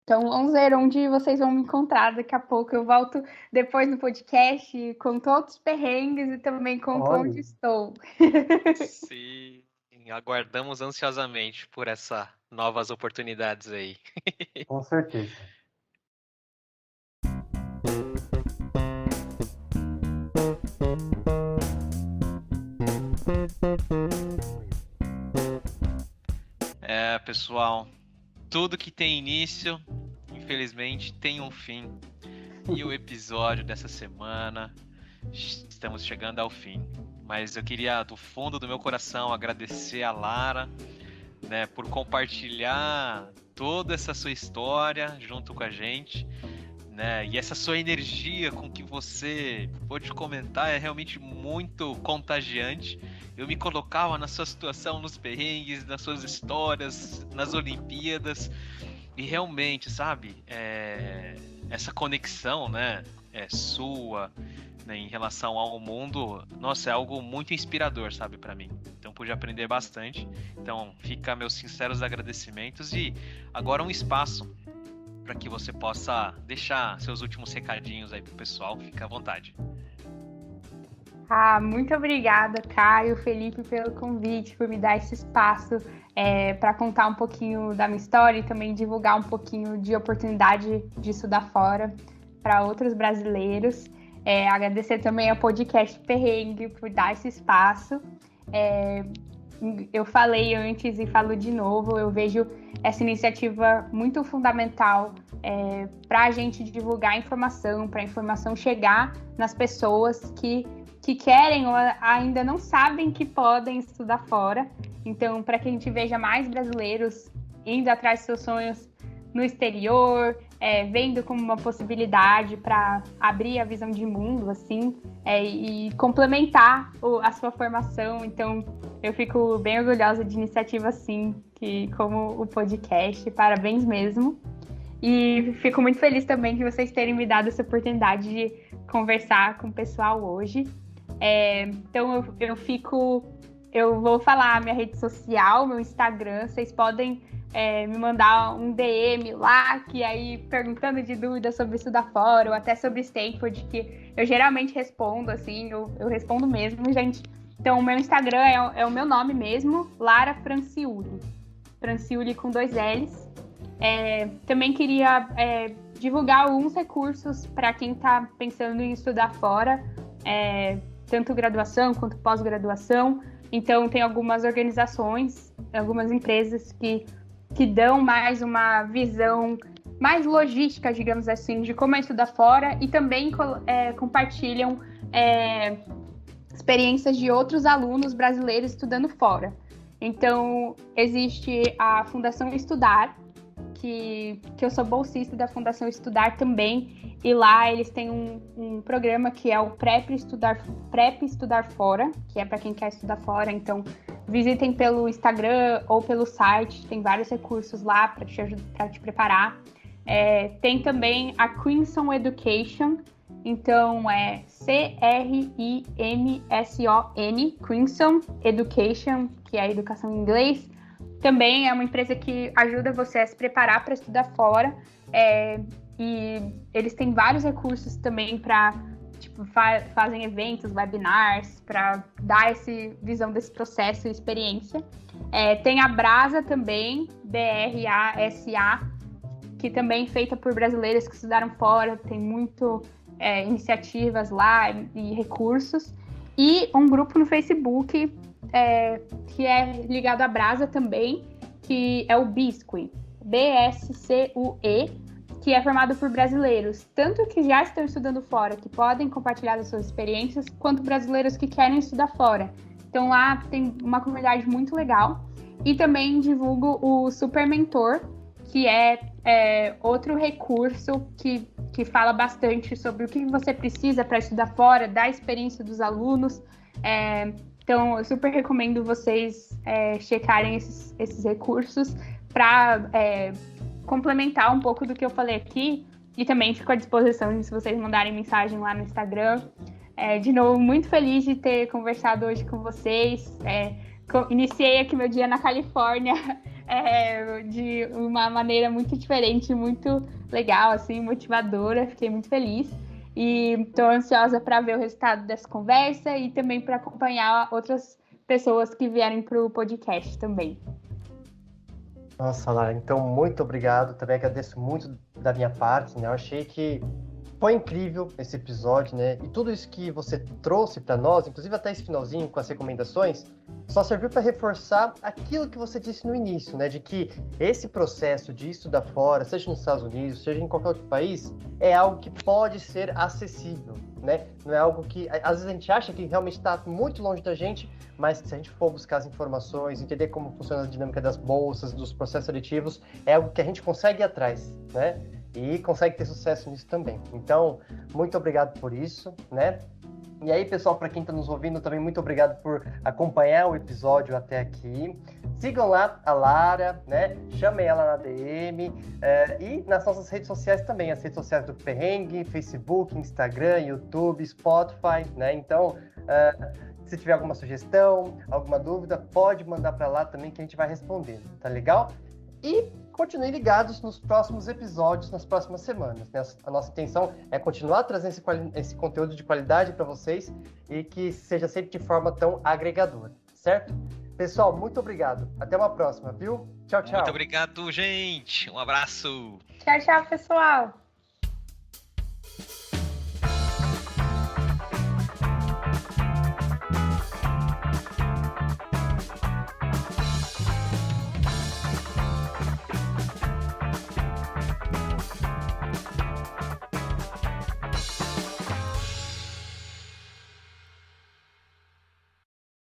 Então, vamos ver onde vocês vão me encontrar. Daqui a pouco eu volto depois no podcast com todos os perrengues e também com onde estou. Sim, aguardamos ansiosamente por essas novas oportunidades aí. Com certeza. Pessoal, tudo que tem início, infelizmente, tem um fim. E o episódio dessa semana, estamos chegando ao fim. Mas eu queria, do fundo do meu coração, agradecer a Lara, né, por compartilhar toda essa sua história junto com a gente, né, e essa sua energia com que você pôde comentar é realmente muito contagiante. Eu me colocava na sua situação, nos perrengues, nas suas histórias, nas Olimpíadas, e realmente, sabe, essa conexão, né, sua, né, em relação ao mundo, nossa, é algo muito inspirador, sabe, para mim. Então pude aprender bastante. Então fica meus sinceros agradecimentos e agora um espaço para que você possa deixar seus últimos recadinhos aí pro pessoal. Fica à vontade. Muito obrigada, Caio, Felipe, pelo convite, por me dar esse espaço para contar um pouquinho da minha história e também divulgar um pouquinho de oportunidade de estudar fora para outros brasileiros. Agradecer também ao podcast Perrengue por dar esse espaço. eu falei antes e falo de novo, eu vejo essa iniciativa muito fundamental para a gente divulgar a informação, para a informação chegar nas pessoas que querem ou ainda não sabem que podem estudar fora. Então, para que a gente veja mais brasileiros indo atrás de seus sonhos no exterior, vendo como uma possibilidade para abrir a visão de mundo, assim, e complementar a sua formação. Então, eu fico bem orgulhosa de iniciativa assim, como o podcast. Parabéns mesmo. E fico muito feliz também de vocês terem me dado essa oportunidade de conversar com o pessoal hoje. Então, eu vou falar a minha rede social, meu Instagram. Vocês podem me mandar um DM lá, que aí perguntando de dúvidas sobre estudar fora ou até sobre Stanford, que eu geralmente respondo, assim, eu respondo mesmo, gente. Então, o meu Instagram é o meu nome mesmo, Lara Franciulli. Franciulli com 2 L's. Também queria divulgar alguns recursos para quem está pensando em estudar fora, tanto graduação quanto pós-graduação. Então, tem algumas organizações, algumas empresas que dão mais uma visão mais logística, digamos assim, de como é estudar fora, e também compartilham experiências de outros alunos brasileiros estudando fora. Então, existe a Fundação Estudar, que eu sou bolsista da Fundação Estudar também, e lá eles têm um programa que é o PrEP Estudar Fora, que é para quem quer estudar fora. Então, visitem pelo Instagram ou pelo site, tem vários recursos lá para te preparar. Tem também a Crimson Education, então é CRIMSON, Crimson Education, que é a educação em inglês. Também é uma empresa que ajuda você a se preparar para estudar fora, e eles têm vários recursos também para, fazem eventos, webinars, para dar essa visão desse processo e experiência. Tem a Brasa também, BRASA, que também é feita por brasileiros que estudaram fora, tem muito iniciativas lá e recursos. E um grupo no Facebook que é ligado à Brasa também, que é o BSCUE, BSCUE, que é formado por brasileiros, tanto que já estão estudando fora, que podem compartilhar as suas experiências, quanto brasileiros que querem estudar fora. Então lá tem uma comunidade muito legal. E também divulgo o Super Mentor, que é outro recurso que fala bastante sobre o que você precisa para estudar fora, da experiência dos alunos. Então, eu super recomendo vocês checarem esses recursos para complementar um pouco do que eu falei aqui, e também fico à disposição se vocês mandarem mensagem lá no Instagram. De novo, muito feliz de ter conversado hoje com vocês. Iniciei aqui meu dia na Califórnia de uma maneira muito diferente, muito legal, assim, motivadora. Fiquei muito feliz. E estou ansiosa para ver o resultado dessa conversa e também para acompanhar outras pessoas que vierem para o podcast também. Nossa, Lara, então muito obrigado. Também agradeço muito da minha parte, né? Eu achei que foi incrível esse episódio, né? E tudo isso que você trouxe para nós, inclusive até esse finalzinho com as recomendações, só serviu para reforçar aquilo que você disse no início, né? De que esse processo de estudar fora, seja nos Estados Unidos, seja em qualquer outro país, é algo que pode ser acessível, né? Não é algo que, às vezes a gente acha que realmente está muito longe da gente, mas se a gente for buscar as informações, entender como funciona a dinâmica das bolsas, dos processos seletivos, é algo que a gente consegue ir atrás, né? E consegue ter sucesso nisso também. Então, muito obrigado por isso, né? E aí, pessoal, para quem está nos ouvindo, também muito obrigado por acompanhar o episódio até aqui. Sigam lá a Lara, né? Chamem ela na DM e nas nossas redes sociais também, as redes sociais do Perrengue, Facebook, Instagram, YouTube, Spotify, né? Então, se tiver alguma sugestão, alguma dúvida, pode mandar para lá também que a gente vai respondendo, tá legal? E continuem ligados nos próximos episódios, nas próximas semanas, né? A nossa intenção é continuar trazendo esse conteúdo de qualidade para vocês e que seja sempre de forma tão agregadora, certo? Pessoal, muito obrigado. Até uma próxima, viu? Tchau, tchau. Muito obrigado, gente. Um abraço. Tchau, tchau, pessoal.